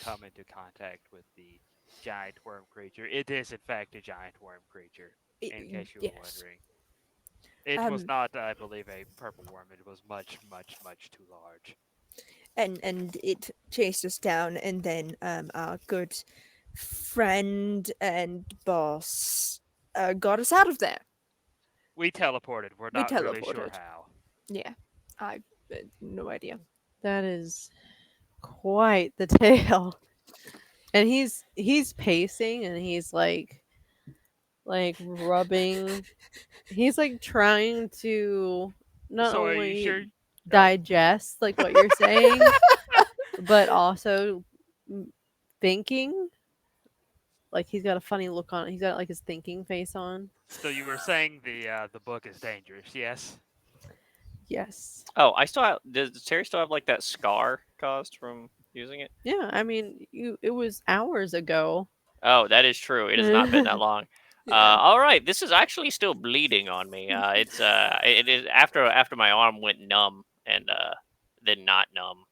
come into contact with the giant worm creature. It is in fact a giant worm creature, in case you were Yes. wondering. It was Um, not, I believe, a purple worm. It was much too large. and it chased us down, and then our good friend and boss got us out of there. We teleported. We're We not really sure teleported. how. Yeah, I no idea. That is quite the tale. And he's pacing and he's like rubbing. He's like trying to not So are you sure? only Oh, digest like what you're saying, but also thinking. Like he's got a funny look on. He's got like his thinking face on. so you were saying the book is dangerous? Yes. Yes. Oh, I still have. Does Terry still have like that scar caused from using it? Yeah. I mean, you. It was hours ago. Oh, that is true. It has not been that long. Yeah. All right, this is actually still bleeding on me. It is after my arm went numb and then not numb.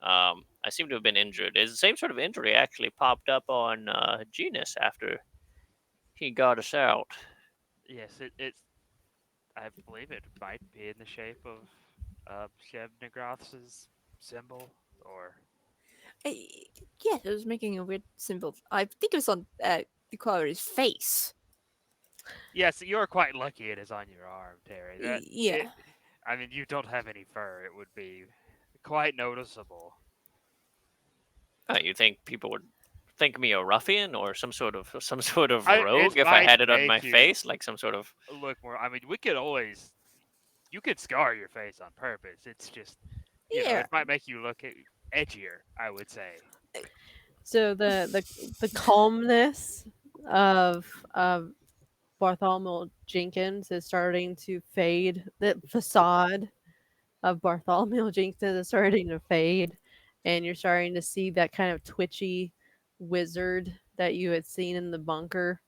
I seem to have been injured. It's the same sort of injury actually popped up on Genus after he got us out. Yes. It's. I believe it might be in the shape of Shevnigroth's symbol, or I, yeah, it was making a weird symbol. I think it was on the Quarry's face. yes. You're quite lucky. It is on your arm, Terry. That it. Yeah. I mean, you don't have any fur. It would be quite noticeable. You think people would think me a ruffian or some sort of It rogue if I might had it on my make you face, like some sort of. look more. I mean, we could always. You could scar your face on purpose. It's just, Yeah. it might make you look edgier. I would say. So the calmness of Bartholomew Jenkins is starting to fade. The facade of Bartholomew Jenkins is starting to fade, and you're starting to see that kind of twitchy wizard that you had seen in the bunker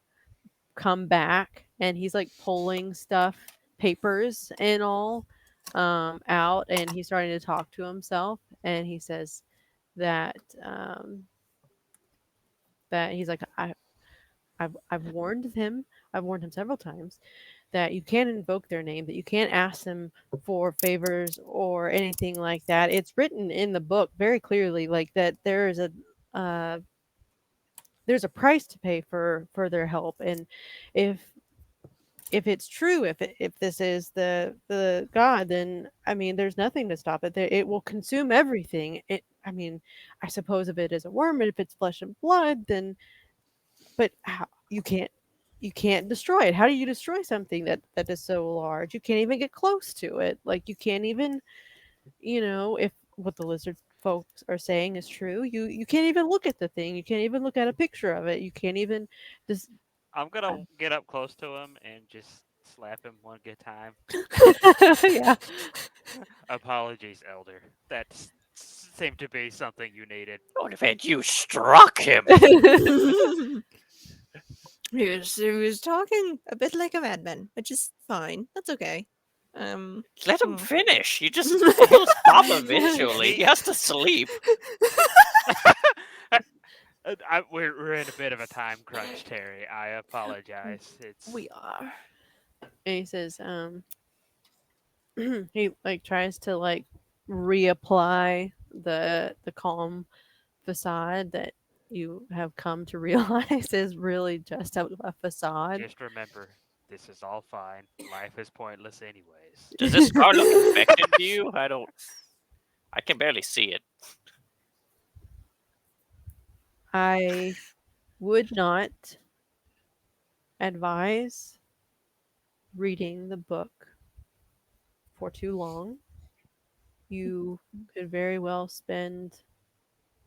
come back, and he's like pulling stuff, papers and all, out, and he's starting to talk to himself, and he says that that he's like, I've warned him. I've warned him several times that you can't invoke their name, that you can't ask them for favors or anything like that. It's written in the book very clearly, like that uh, there's a price to pay for their help, and if if it's true, if this is the god, then I mean, there's nothing to stop it. It will consume everything. I mean, I suppose if it is a worm and if it's flesh and blood, then but how, you can't destroy it. How do you destroy something that is so large? You can't even get close to it. Like you can't even, if what the lizard folks are saying is true, you can't even look at the thing. You can't even look at a picture of it. You can't even just I'm gonna get up close to him and just slap him one good time. yeah. Apologies, Elder. That seemed to be something you needed. What if had you struck him? He was talking a bit like a madman, which is fine. That's okay. Let him Hmm. finish. He'll stop eventually. He has to sleep. We're in a bit of a time crunch, Terry. I apologize. It's We are. And he says, he like tries to like reapply the calm facade that you have come to realize is really just a facade. just remember, this is all fine. Life is pointless, anyways. Does this scar look infected to you? I can barely see it. I would not advise reading the book for too long. You could very well spend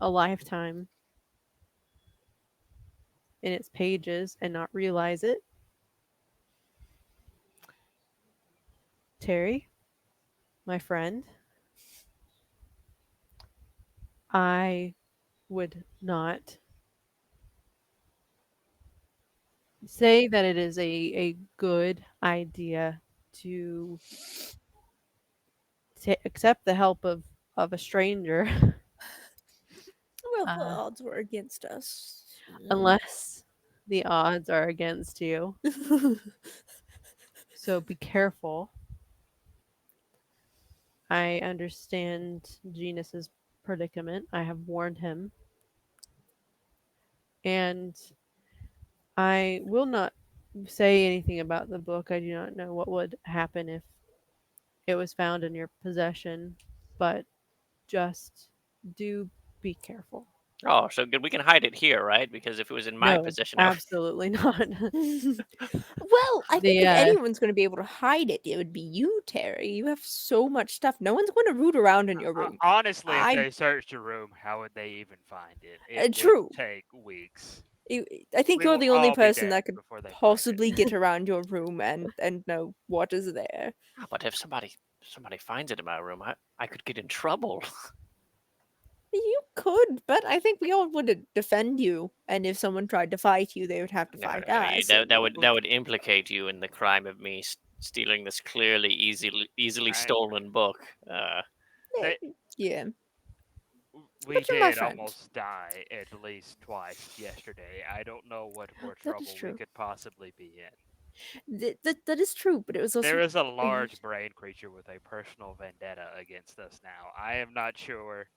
a lifetime in its pages and not realize it. Terry, my friend, I would not say that it is a good idea to accept the help of a stranger Well, the uh, odds were against us. unless the odds are against you. So be careful. I understand Genus's predicament. I have warned him. And I will not say anything about the book. I do not know what would happen if it was found in your possession, but just do be careful. Oh, so good. We can hide it here, right? Because if it was in my No, possession, absolutely not. Well, I think The if anyone's going to be able to hide it, it would be you, Terry. You have so much stuff. No one's going to root around in your room. Honestly, if I they searched your room, how would they even find it? It would true. take weeks. I think We you're will the only all be person dead that could before they find it. possibly get around your room and know what is there. but if somebody finds it in my room, I could get in trouble. You could, but I think we all would defend you. And if someone tried to fight you, they would have to No, fight no, us. that would implicate you in the crime of me stealing this clearly easily I- stolen book. They, Yeah. we But you're my did friend. almost die at least twice yesterday. I don't know what more That is trouble we true. could possibly be in. That is true, but it was also There is a large brain creature with a personal vendetta against us now. I am not sure.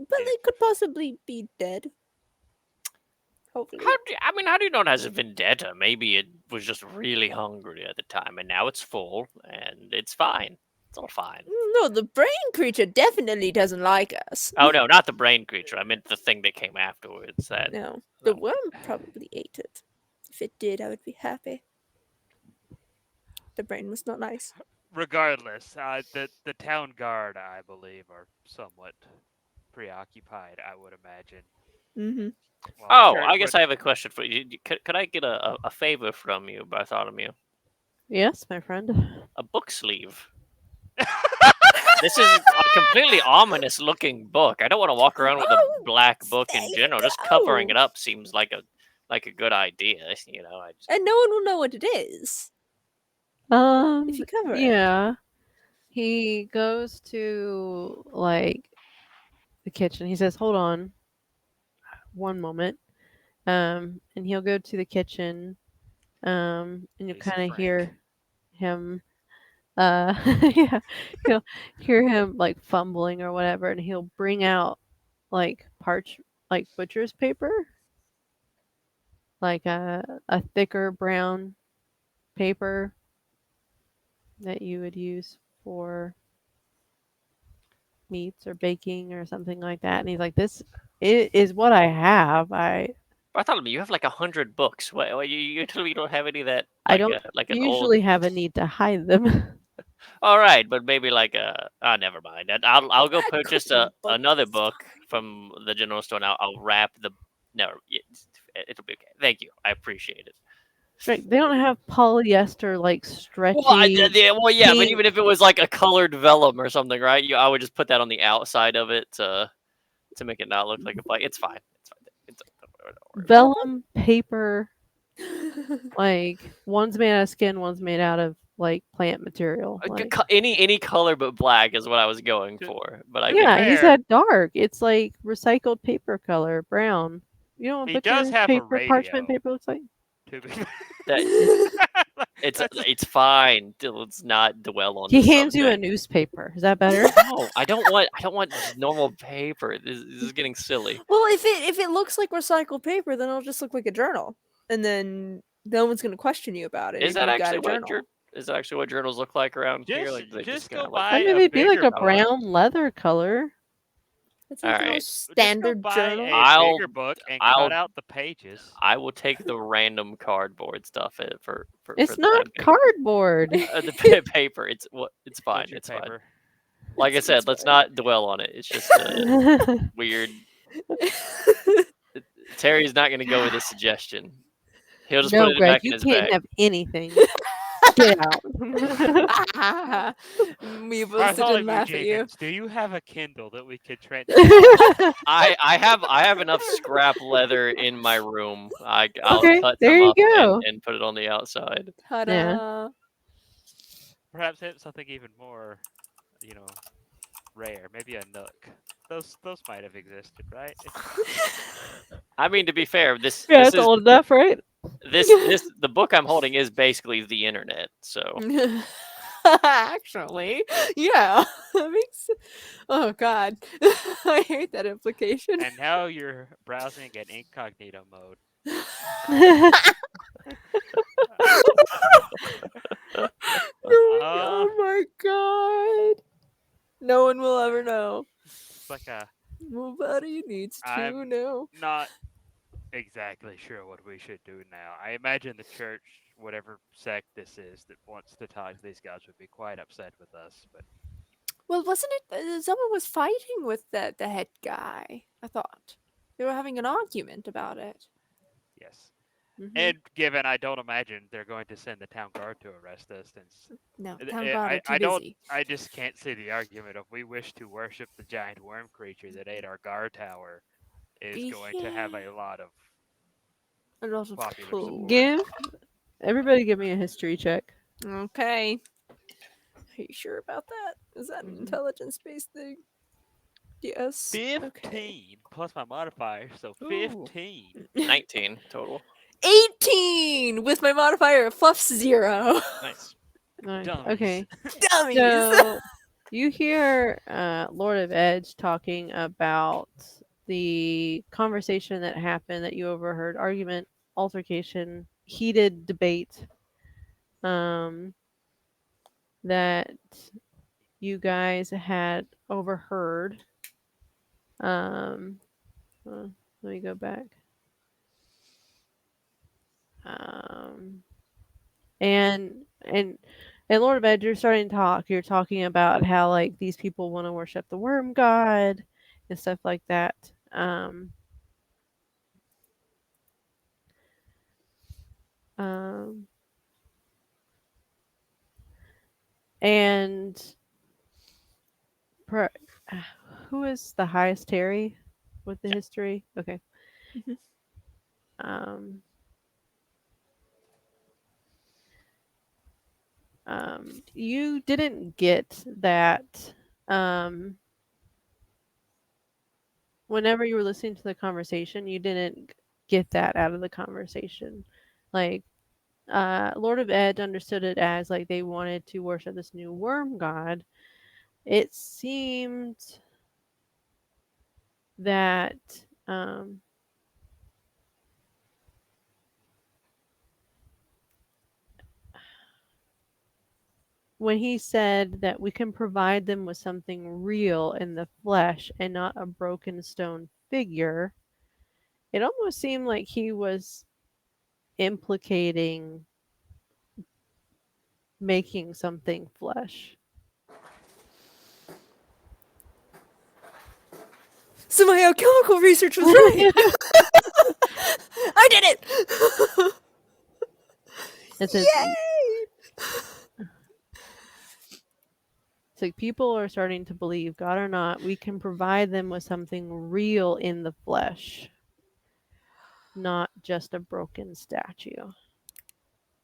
but if- they could possibly be dead. Hopefully. How do you know it has a vendetta? Maybe it was just really hungry at the time, and now it's full, and it's fine. It's all fine. No, the brain creature definitely doesn't like us. Oh no, not the brain creature. I meant the thing that came afterwards. That No, the worm probably ate it. If it did, I would be happy. The brain was not nice. Regardless, the town guard, I believe, are somewhat preoccupied. I would imagine. Mm-hmm. While the Oh, church I guess would, I have a question for you. Could I get a favor from you, Bartholomew? Yes, my friend. A book sleeve. This is a completely ominous looking book. I don't want to walk around with a Oh, black book there in you general. Just covering go. it up seems like a good idea. You know, I just And no one will know what it is if you cover it. Yeah. He goes to like the kitchen. He says, "Hold on, one moment." And he'll go to the kitchen. And you'll Is kind of Frank. hear him. Yeah, he'll hear him like fumbling or whatever, and he'll bring out like like butcher's paper, like a thicker brown paper that you would use for meats or baking or something like that. And he's like, "This is what I have. Bartholomew, you have like 100 books. What you tell me you don't have any that I don't like an old. usually have a need to hide them." All right, but maybe like never mind. I'll go That purchase cooking book another is book fine. from the general store. And I'll wrap the. No, it'll be okay. Thank you. I appreciate it. Right? They don't have polyester like Well, stretchy well, yeah, but pink. even if it was like a colored vellum or something, right? I would just put that on the outside of it to make it not look like a bike. It's fine. It's fine. Don't worry about it. Vellum paper, like one's made out of skin, one's made out of like plant material. Like, Any color but black is what I was going To, for. But to I be can. yeah, he fair, said dark. It's like recycled paper color, brown. You know what he does butcher's have a paper, parchment radio. paper looks like? To be That It's, it's fine. Let's not dwell on he the hands you a subject. newspaper. Is that better? No, I don't want just normal paper. This is getting silly. Well, if it looks like recycled paper, then it'll just look like a journal, and then no one's gonna question you about it Is if that you've got actually a what journal. is that actually what journals look like around here? just Like they just just kind go of like. buy I mean, a it'd be like bigger a book. brown leather color. It's All like your right. Just go standard buy journal. a bigger book and cut out the pages. I will take the random cardboard stuff for It's the not time being. cardboard. The paper. It's fine. Butcher It's fine. paper. Like I It's said, let's fine. not dwell on it. It's just weird. Terry's not going to go with his suggestion. He'll just put No, it Greg, back in you his can't bag. have anything. Get out. We both sit and Bartholomew laugh at you. Jenkins, do you have a Kindle that we could trade? I have enough scrap leather in my room. I'll Okay, cut there some you up go. and put it on the outside. Ta-da! Perhaps something even more, rare. Maybe a Nook. Those might have existed, right? I mean, to be fair, this Yeah, this it's is old enough, right? the book I'm holding is basically the internet. So Actually, yeah, that makes. Oh God, I hate that implication. And now you're browsing in incognito mode. Oh my God, no one will ever know. It's like Nobody needs to I'm know. not exactly sure what we should do now. I imagine the church, whatever sect this is that wants to talk to these guys, would be quite upset with us. But Well, wasn't it? Someone was fighting with the head guy. I thought they were having an argument about it. yes. Mhm. And given I don't imagine they're going to send the town guard to arrest us, since No, town guard are too busy. I just can't see the argument of we wish to worship the giant worm creature that ate our guard tower is going to have a lot of A lot of popular pull. support. Everybody give me a history check. Okay. Are you sure about that? Is that an Mhm. intelligence-based thing? Yes. 15 Okay. plus my modifier, so Ooh. 15. 19 total. 18 with my modifier of fluff 0. Nice. Nice. Dummies. Okay. Dummies. So you hear Lord of Edge talking about the conversation that happened that you overheard, argument, altercation, heated debate. That you guys had overheard. Um, let me go back. Um, and and and Lord of Ed, you're starting to talk. You're talking about how like these people want to worship the worm god and stuff like that. Um, and per, who is the highest Terry with the Yeah. history? Okay. Mhm. Um, you didn't get that. Um, Whenever you were listening to the conversation, you didn't get that out of the conversation. Like, Lord of Ed understood it as like they wanted to worship this new worm god. It seemed that when he said that we can provide them with something real in the flesh and not a broken stone figure, it almost seemed like he was implicating making something flesh. So my alchemical research was right. I did it. It says Yay! it's like people are starting to believe, God or not, we can provide them with something real in the flesh, not just a broken statue.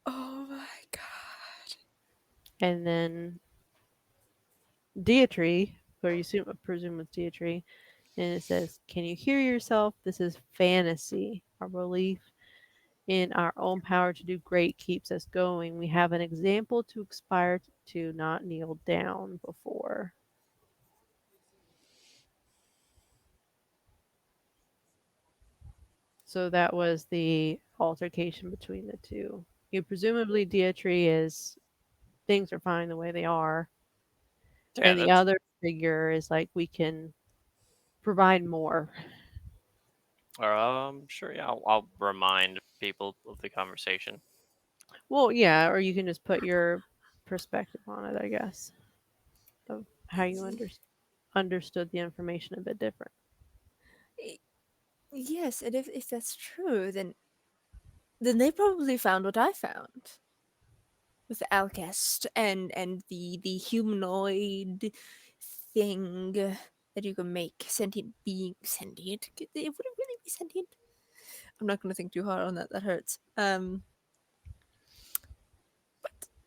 Oh my god. And then Deitry, or you presume it's Deitry, and it says, can you hear yourself? This is fantasy. Our belief in our own power to do great keeps us going. We have an example to aspire to, not kneel down before. So that was the altercation between the two. You presumably Deitry is things are fine the way they are, Yeah, and the that's other figure is like we can provide more. sure. Yeah, I'll remind people of the conversation. Well, yeah, or you can just put your perspective on it, I guess, of how you understood the information a bit different. Yes, and if that's true, then they probably found what I found with the Alcest and the humanoid thing that you can make sentient being sentient. Would it really be sentient? I'm not going to think too hard on that. That hurts. But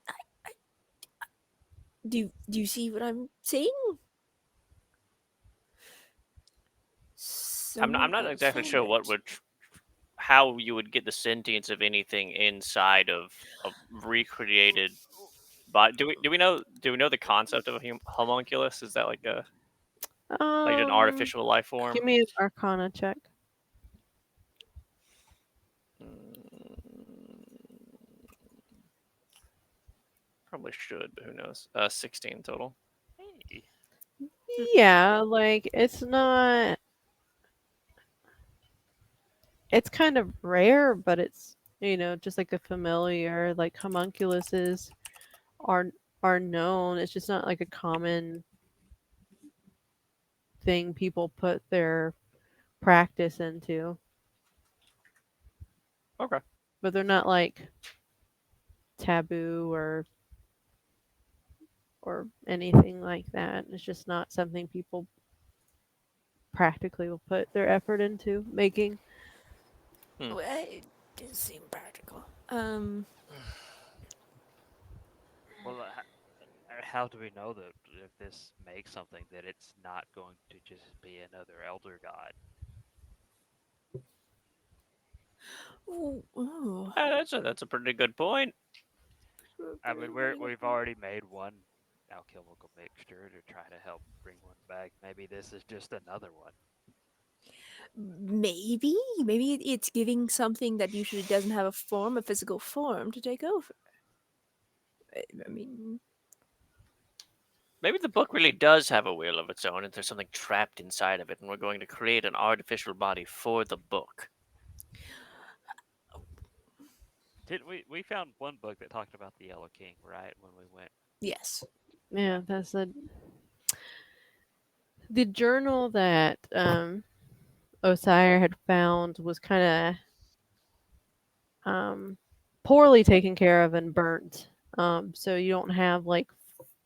I, do you see what I'm saying? I'm Someone not else exactly found sure what it. would how you would get the sentience of anything inside of a recreated body. Do we know the concept of a homunculus? Is that like an Um, artificial life form? Give me an Arcana check. Mm, Probably should, but who knows? 16 total. Hey, Yeah, like it's not. It's kind of rare, but it's just like a familiar. Like homunculuses are are known. It's just not like a common thing people put their practice into. Okay. But they're not like taboo or anything like that. It's just not something people practically will put their effort into making. Hmm. Well, it does seem practical. well, how do we know that if this makes something that it's not going to just be another elder god? Ooh. That's a pretty good point. I mean, we've already made one alchemical mixture to try to help bring one back. Maybe this is just another one. Maybe it's giving something that usually doesn't have a physical form, to take over. I mean, Maybe the book really does have a will of its own, and there's something trapped inside of it, and we're going to create an artificial body for the book. Did we found one book that talked about the Yellow King, right? When we went. Yes. Yeah, that's the journal that Osire had found was kind of poorly taken care of and burnt. So you don't have like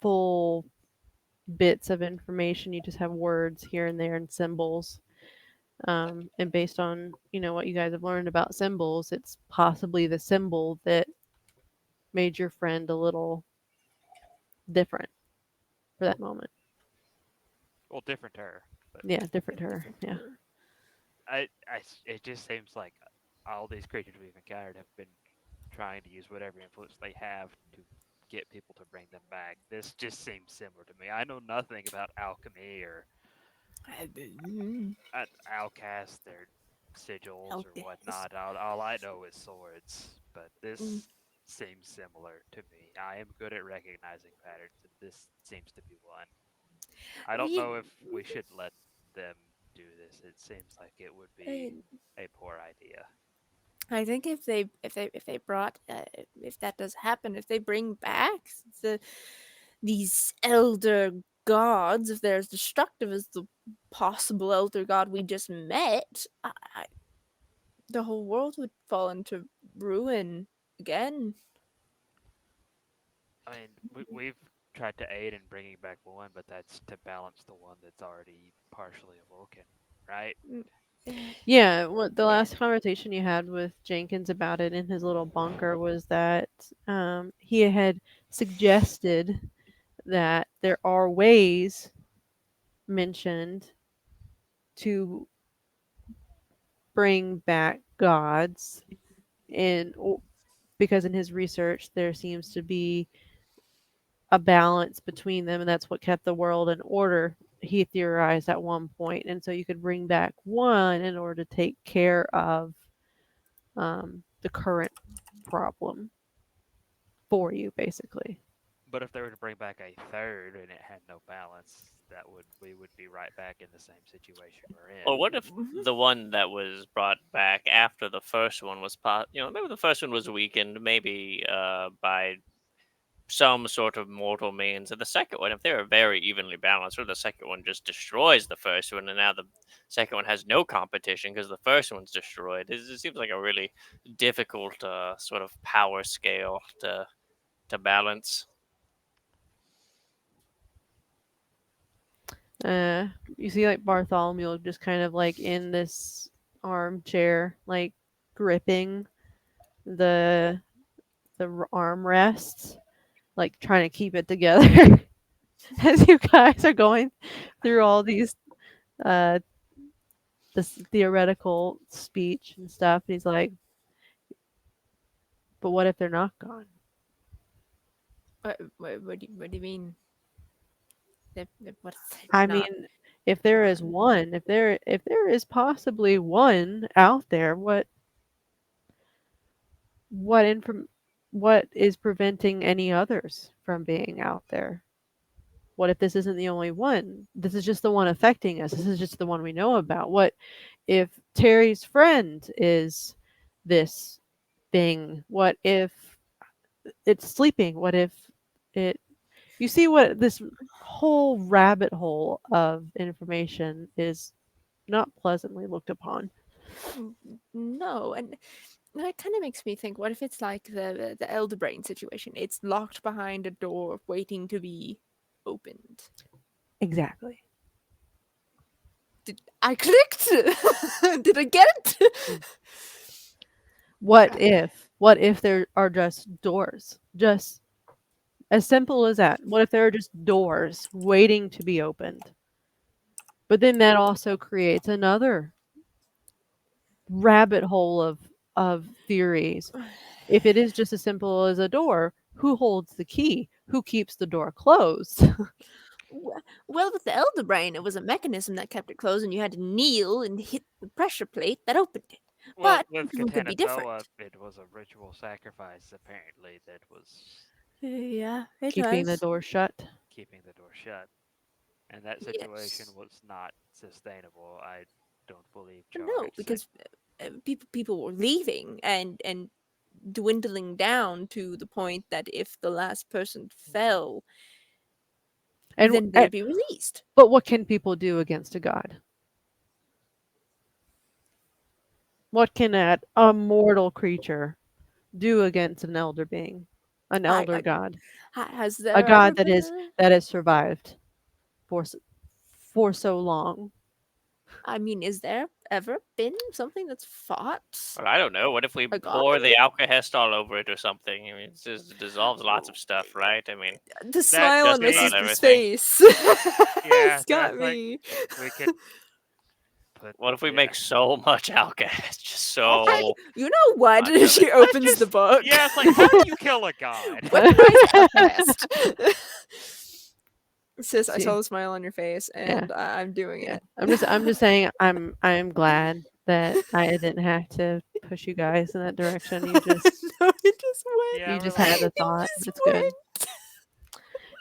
full bits of information. You just have words here and there and symbols. And based on what you guys have learned about symbols, it's possibly the symbol that made your friend a little different for that moment. Well, different to her, but Yeah, different to her. Different Yeah. her. it just seems like all these creatures we've encountered have been trying to use whatever influence they have to get people to bring them back. This just seems similar to me. I know nothing about alchemy or outcast their sigils or Outcast. whatnot. All I know is swords, but Mm. this seems similar to me. I am good at recognizing patterns, and this seems to be one. I don't know if we should let them do this. It seems like it would be a poor idea. I think if they brought if that does happen, if they bring back the these elder gods, if they're as destructive as the possible elder god we just met, the whole world would fall into ruin again. I mean, we've tried to aid in bringing back one, but that's to balance the one that's already partially awoken, right? Yeah, what the Yeah. last conversation you had with Jenkins about it in his little bunker was that he had suggested that there are ways mentioned to bring back gods, and because in his research there seems to be a balance between them, and that's what kept the world in order. He theorized at one point, and so you could bring back one in order to take care of the current problem for you, basically. But if they were to bring back a third and it had no balance, we would be right back in the same situation we're in. Or what if the one that was brought back after the first one was, maybe the first one was weakened, maybe by some sort of mortal means, and the second one, if they were very evenly balanced, or the second one just destroys the first one, and now the second one has no competition because the first one's destroyed. It seems like a really difficult sort of power scale to balance. Uh, you see, like Bartholomew just kind of like in this armchair, like gripping the armrests, like trying to keep it together as you guys are going through all these uh this theoretical speech and stuff. And he's like, but what if they're not gone? What do you mean? What if they're I not mean, if there is gone? one, if there is possibly one out there, what inform what is preventing any others from being out there? What if this isn't the only one? This is just the one affecting us. This is just the one we know about. What if Terry's friend is this thing? What if it's sleeping? What if it you see what this whole rabbit hole of information is not pleasantly looked upon. No, and that kind of makes me think, what if it's like the elder brain situation? It's locked behind a door waiting to be opened. Exactly. Did I clicked? Did I get it? What if there are just doors? Just as simple as that. What if there are just doors waiting to be opened? But then that also creates another rabbit hole of theories. If it is just as simple as a door, who holds the key? Who keeps the door closed? Well, with the elder brain, it was a mechanism that kept it closed, and you had to kneel and hit the pressure plate that opened it. Well, But with this one could be Katanatoa, different. it was a ritual sacrifice apparently that was Yeah, it keeping the does. door shut. keeping the door shut. And that situation Yes. was not sustainable. I don't believe No, Chars. because people were leaving and dwindling down to the point that if the last person fell, And then they'd be released. but what can people do against a god? What can a mortal creature do against an elder being, an elder I god, has a there ever god been a? that has survived for for so long? I mean, is there ever been something that's fought Well, I don't know. What if we a god? pour the alkahest all over it or something? I mean, it dissolves lots of stuff, right? I mean, The That smile on just my about seems. sister's everything. face Yeah, has got that's like me. we could put. What if we Yeah. make so much alkahest? Just Hey, so you know what? much of She it. Let's opens the just. book. Yeah, it's like, how do you kill a god? Weaponized alchemist. Sis, I saw See, the smile on your face, yeah, and I'm doing yeah. it. I'm just saying I'm glad that I didn't have to push you guys in that direction. No, it just went. Yeah, You we're just like, had the It thought. just It's good. went.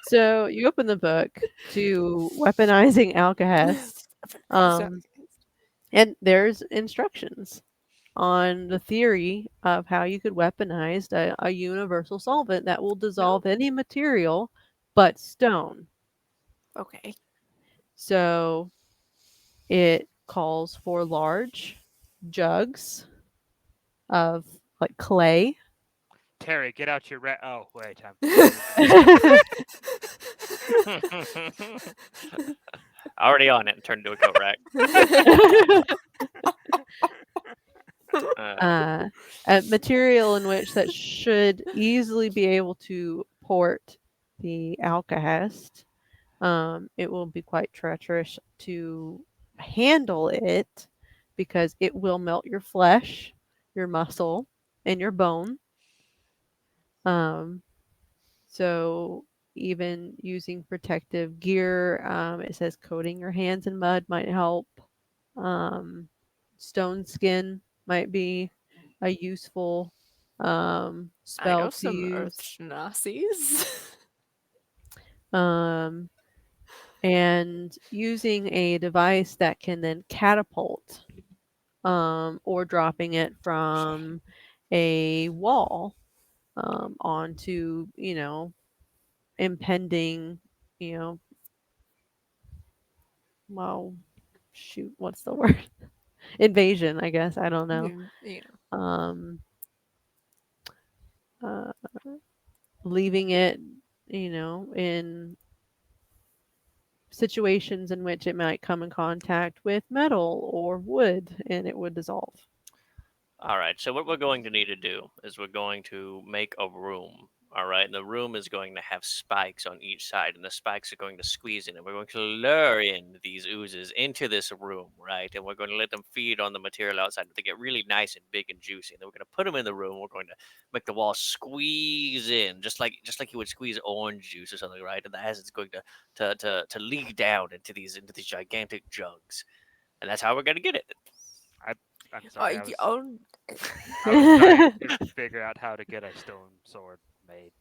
So you open the book to weaponizing alkahest. So, And there's instructions on the theory of how you could weaponize a universal solvent that will dissolve any material but stone. okay. So it calls for large jugs of like clay. Terry, get out your rat. Oh wait, I'm. already on it and turned into a coat rack. Uh, A material in which that should easily be able to port the alkahest. It will be quite treacherous to handle it because it will melt your flesh, your muscle, and your bone. Um, so even using protective gear, it says coating your hands in mud might help. Um, stone skin might be a useful I spell know to some use. earth Nazis. Um, and using a device that can then catapult or dropping it from a wall onto, impending, you know, well, shoot, what's the word? Invasion, I guess. I don't know. You Um, uh, leaving it, in situations in which it might come in contact with metal or wood and it would dissolve. all right. So what we're going to need to do is we're going to make a room. All right. And the room is going to have spikes on each side, and the spikes are going to squeeze in, and we're going to lure in these oozes into this room, right? And we're going to let them feed on the material outside. They get really nice and big and juicy, and then we're going to put them in the room. We're going to make the wall squeeze in, just like you would squeeze orange juice or something, right? And as it's going to leak down into these gigantic jugs, and that's how we're going to get it. I, I'm oh, sorry. I was. oh, I was trying to figure out how to get a stone sword made.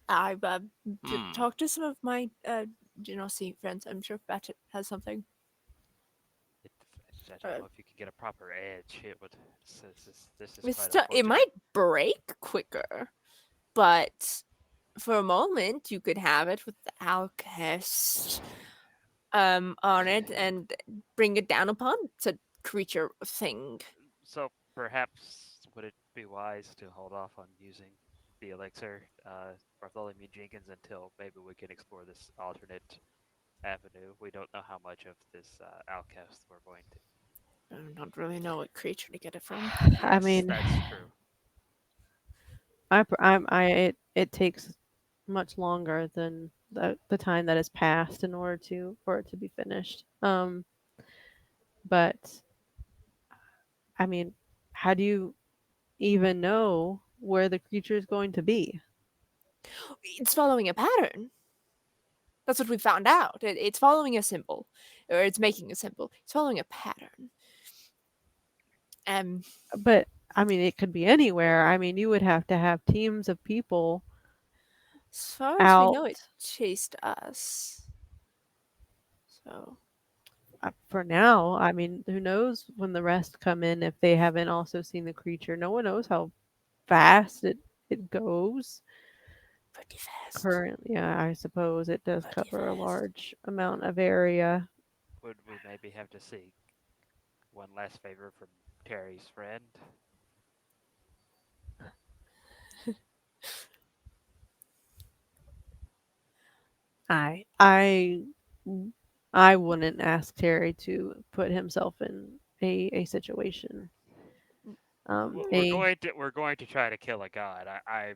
I Hmm. talked to some of my Genasi friends. I'm sure Batchet has something. It, I don't Uh, know if you could get a proper edge. It would. This is it's quite it unfortunate. might break quicker, but for a moment you could have it with the alchemist on it and bring it down upon said creature thing. So perhaps would it be wise to hold off on using the elixir, Bartholomew Jenkins, until maybe we can explore this alternate avenue? We don't know how much of this outcast we're going to. I don't really know what creature to get it from. I Yes, mean, that's true. it takes much longer than the time that has passed in order for it to be finished. But I mean, how do you even know where the creature is going to be? It's following a pattern. That's what we found out. It's following a symbol, or it's making a symbol. It's following a pattern. Um, But I mean, it could be anywhere. I mean, you would have to have teams of people As far as we out. know, it chased us. So For now, I mean, who knows when the rest come in if they haven't also seen the creature. No one knows how fast it goes. pretty fast. Currently, yeah, I suppose it does Pretty cover a fast. large amount of area. Would we maybe have to seek one last favor from Terry's friend? I I I wouldn't ask Terry to put himself in a situation. A We're going to try to kill a god. I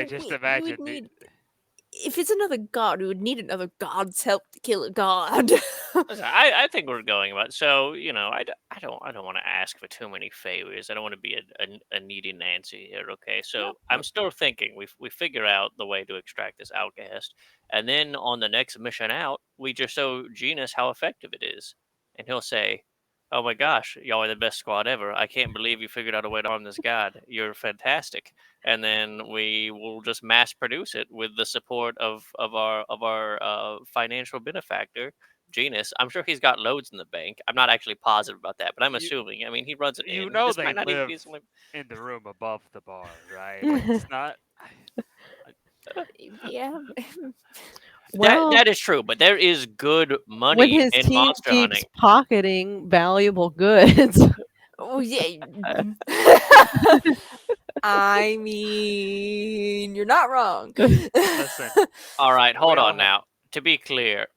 You, just we would imagine the need. If it's another god, we would need another god's help to kill a god. Listen, I think we're going about. So I don't want to ask for too many favors. I don't want to be a needy Nancy here. Okay, so No, I'm still thinking we figure out the way to extract this outcast, and then on the next mission out, we just show Genus how effective it is, and he'll say, "Oh my gosh, y'all are the best squad ever! I can't believe you figured out a way to harm this god. You're fantastic." And then we will just mass produce it with the support of our financial benefactor, Genus. I'm sure he's got loads in the bank. I'm not actually positive about that, but I'm you assuming. I mean, he runs an you inn. know This they might not even live be something. in the room above the bar, right? It's not. yeah. well, That is true, but there is good when money his in team monster keeps hunting. pocketing valuable goods. Oh yeah. I mean, you're not wrong. Listen, All right, we hold all on have. now. To be clear,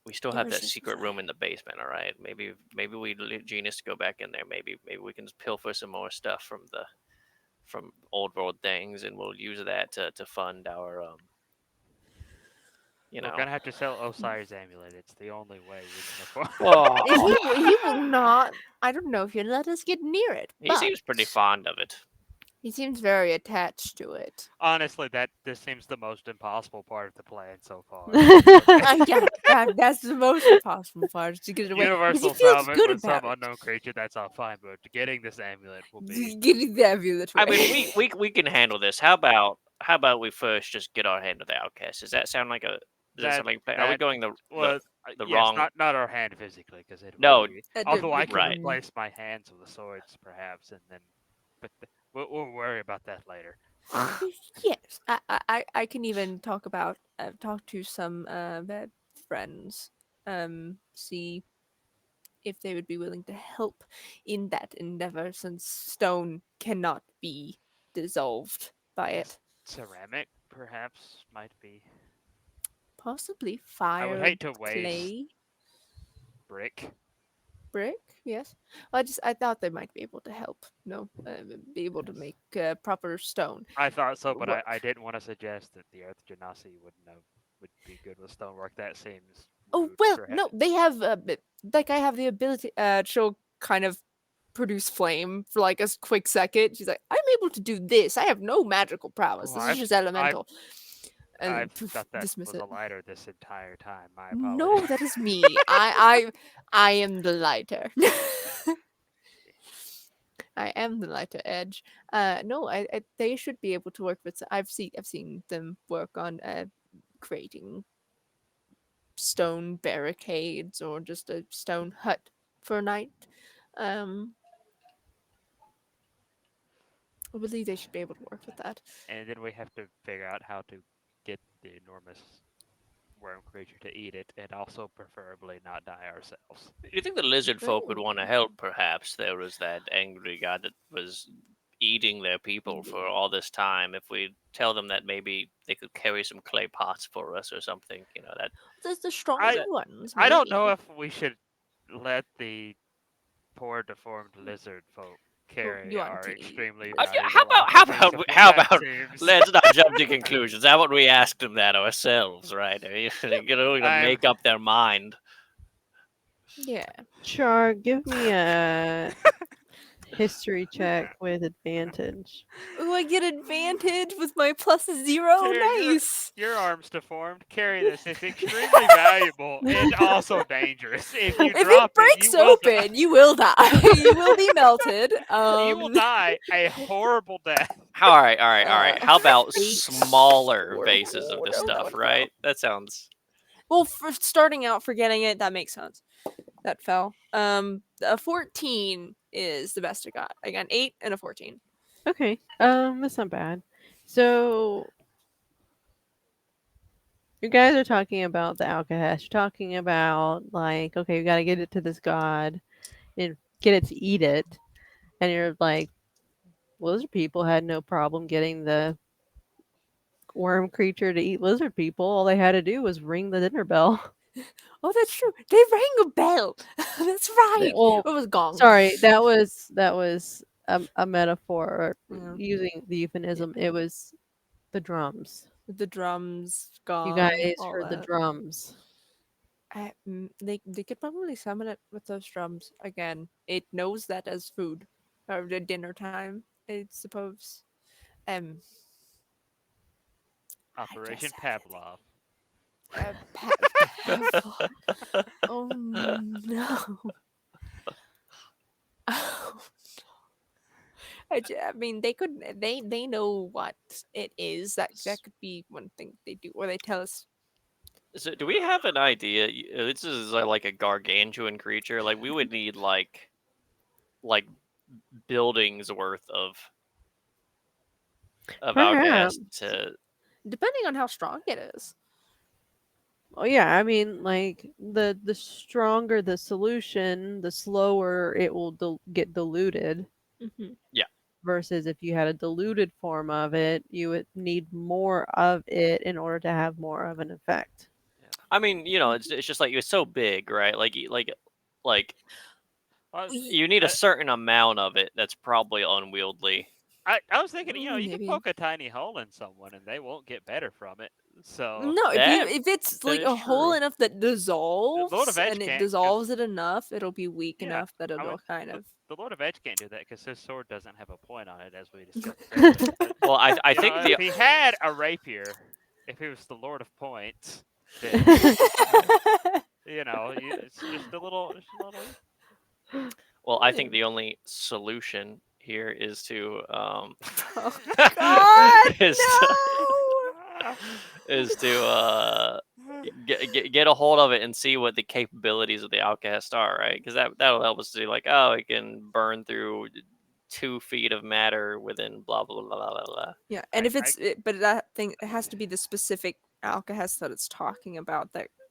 we still have that Emergency secret room fire. in the basement. All right, maybe we leave Genus to go back in there. Maybe we can pilfer some more stuff from old world things, and we'll use that to fund our you We're know. gonna have to sell Osiris amulet. It's the only way we can afford. Well, He will not. I don't know if he'll let us get near it, he but seems pretty fond of it. he seems very attached to it. Honestly, this seems the most impossible part of the plan so far. Yeah, that's the most impossible part is to get it away because he Universal feels settlement good with some about it. unknown creature, that's all fine, but getting this amulet will be. Getting the amulet I away. mean, we can handle this. How about we first just get our hand on the outcast? Does that sound like a does that That sound like a plan? Are we that going was the yes, wrong? not our hand physically, because it would No, be. The, Although I the, can right. replace my hands with the swords, perhaps, and then, but we'll worry about that later. yes, I can even talk to some bad friends, see if they would be willing to help in that endeavor, since stone cannot be dissolved by it. Ceramic, perhaps, might be. Possibly I would fire, hate to waste clay, brick. brick. Yes, I thought they might be able to help. No, be able to Yes. make proper stone I thought so, but I work. didn't want to suggest that the Earth Genasi would be good with stonework. That seems Oh rude, well, perhaps. no, they have like I have the ability. She'll kind of produce flame for like a quick second. She's like, I'm able to do this. I have no magical prowess. Oh, This is just I've elemental. And then I've poof, thought that dismiss was a it. lighter this entire time. My apologies. No, that is me. I am the lighter. I am the lighter edge. No, they should be able to work with. I've seen them work on creating stone barricades or just a stone hut for a night. Um, I believe they should be able to work with that. And then we have to figure out how to get the enormous worm creature to eat it, and also preferably not die ourselves. Do you think the lizard folk would Oh, want to help? Perhaps there was that angry god that was eating their people for all this time. If we tell them that maybe they could carry some clay pots for us or something, that there's the stronger I that ones, I don't know maybe. if we should let the poor deformed lizard folk Oh, carry you want our to eat? extremely Yeah, valuable alchemy how supply. That about seems. let's not jump to conclusions. How about we ask them that ourselves, right? We're gonna I'm. make up their mind. Yeah. Char, give me History check with advantage. Ooh, I get advantage with my +0. Terry, Nice. your arm's deformed. Carry this. It's extremely valuable and also dangerous. If you If it drop it, breaks you will die. open, you will die. You will be melted. You will die a horrible death. All right, all right, all right. How about 8, smaller 4, vases of 4. this No, that stuff, would right? fail. That sounds. Well, for starting out, for getting it, that makes sense. That fell. A 14 is the best I got. I got an 8 and a 14. Okay. That's not bad. So you guys are talking about the alkahest. You're talking about like, okay, we got to get it to this god and get it to eat it. And you're like, lizard people had no problem getting the worm creature to eat lizard people. All they had to do was ring the dinner bell. Oh, that's true. They rang a bell. That's right. Well, It was gong. sorry, that was a metaphor Yeah. using the euphemism. It was the drums. The drums, You gong, guys all heard the that. drums. They could probably summon it with those drums again. It knows that as food or the dinner time, I suppose. Um, Operation guess Pavlov. Pavlov. Oh no. Oh, I mean, they could. They know what it is. That could be one thing they do, or they tell us. So, do we have an idea? This is like a gargantuan creature. Like we would need like buildings worth of Perhaps. outcast to. Depending on how strong it is. Oh yeah, I mean, like the stronger the solution, the slower it will get diluted. Mm-hmm. Versus if you had a diluted form of it, you would need more of it in order to have more of an effect. I mean, it's just like it's so big, right? Like Well, you need a certain amount of it that's probably unwieldy. I was thinking, you can Maybe. poke a tiny hole in someone and they won't get better from it. So No, That if it's that like is a hole true. enough that Lord dissolves of Edge and it can't, dissolves it enough, it'll be weak yeah, enough that I it'll would. kind of. The Lord of Edge can't do that because his sword doesn't have a point on it, as we discussed earlier. But Well, I think if the he had a rapier, if he was the Lord of Points, then it's just a little. well, I think the only solution here is to Oh God, is no! is to get a hold of it and see what the capabilities of the outcast are, right? Because that'll help us see, like, oh, it can burn through 2 feet of matter within blah blah blah blah blah. Blah. Yeah, and if I but that thing, it has to be the specific alkahest that it's talking about that Yeah,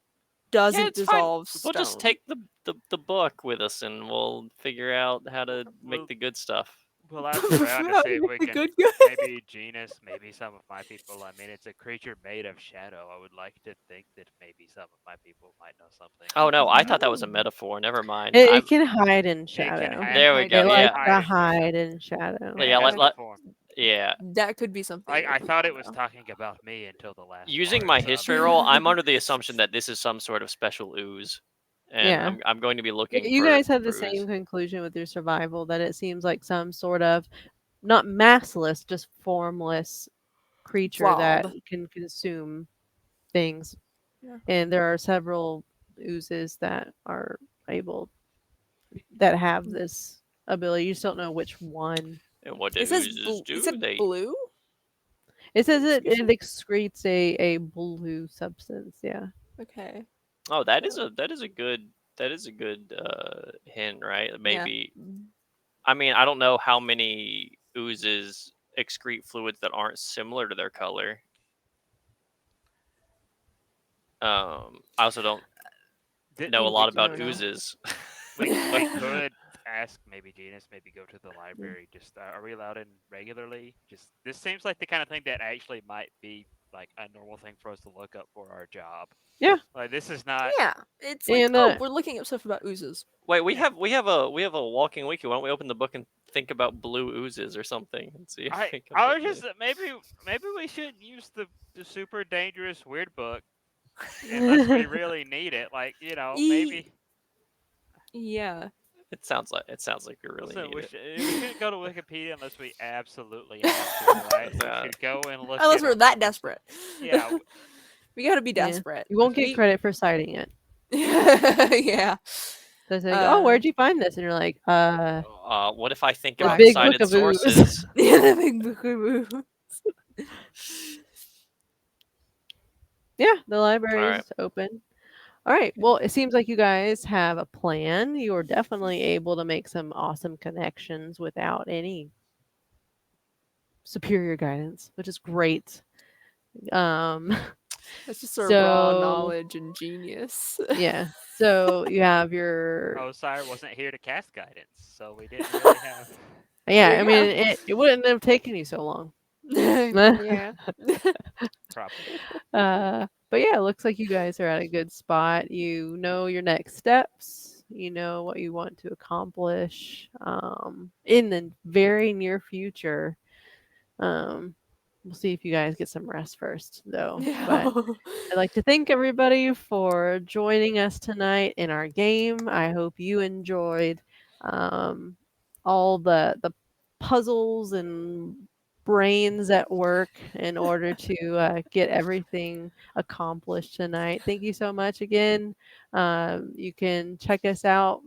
doesn't it's fine. dissolve We'll just stone. take the book with us, and we'll figure out how to make Well- the good stuff. We'll ask around to see if we The can. good guy. Maybe Genus, maybe some of my people. I mean, it's a creature made of shadow. I would like to think that maybe some of my people might know something. Oh no, I thought that was a Oh. metaphor. Never mind. It can hide in It shadow. can hide. There we hide go. It in- likes Yeah, to in shadow. hide in shadow. Like yeah. as Let a form. yeah. That could be something. I that thought it people was know. talking about me until the last. Using part, my so history roll, I'm under the assumption that this is some sort of special ooze, and Yeah. I'm going to be looking You for guys have the for ooze. same conclusion with your survival that it seems like some sort of not massless, just formless creature that Blob. can consume things. Yeah. And there are several oozes that are able that have this ability. You just don't know which one. And what do It says oozes do? is it They blue? It says it Excuse me? excretes a blue substance. Yeah. Okay. oh that is a good hint, right? Yeah. Maybe I mean I don't know how many oozes excrete fluids that aren't similar to their color. I also don't know a lot You about don't know. oozes. we could ask maybe Genus, maybe go to the library. Just are we allowed in regularly? Just this seems like the kind of thing that actually might be like a normal thing for us to look up for our job. Yeah. Like this is not. Yeah, it's like And oh, we're looking up stuff about oozes. Wait, we have a walking wiki. Why don't we open the book and think about blue oozes or something and see if we come I up was with- just maybe we should use the super dangerous weird book unless we really need it. Like E- maybe. Yeah. it sounds like we really Listen, need it. we shouldn't go to Wikipedia unless we absolutely have to, right? We Uh, should go and look Unless at we're that desperate. Yeah, We gotta be Yeah. desperate. You won't get We- credit for citing it. yeah. So it's like, oh, Uh, where'd you find this? And you're like, what if I think the Black about big site. book cited of ooze. sources? Yeah, the big book. Yeah, the All library right. is open. All right. Well, it seems like you guys have a plan. You are definitely able to make some awesome connections without any superior guidance, which is great. Um, That's just our raw so knowledge and genius. yeah. So you have your Osire wasn't here to cast guidance, so we didn't really have. yeah. There I you mean, go. it wouldn't have taken you so long. Yeah. Probably. But yeah, it looks like you guys are at a good spot. You know your next steps. You know what you want to accomplish in the very near future. We'll see if you guys get some rest first, though. But I'd like to thank everybody for joining us tonight in our game. I hope you enjoyed um, all the puzzles and brains at work in order to get everything accomplished tonight. Thank you so much again. You can check us out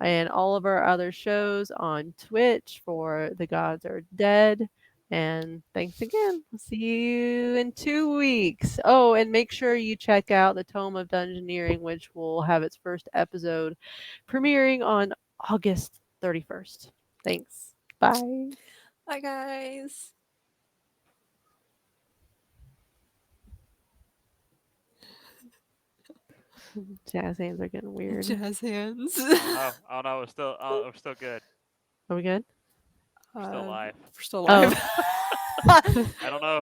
and all of our other shows on Twitch for The Gods Are Dead. And thanks again. We'll see you in 2 weeks. Oh, and make sure you check out the Tome of Dungeoneering, which will have its first episode premiering on August 31st. Thanks. Bye. Bye, guys. Jazz hands are getting weird. Jazz hands. Oh no, we're still good. Are we good? We're still alive. We're still Oh. alive. I don't know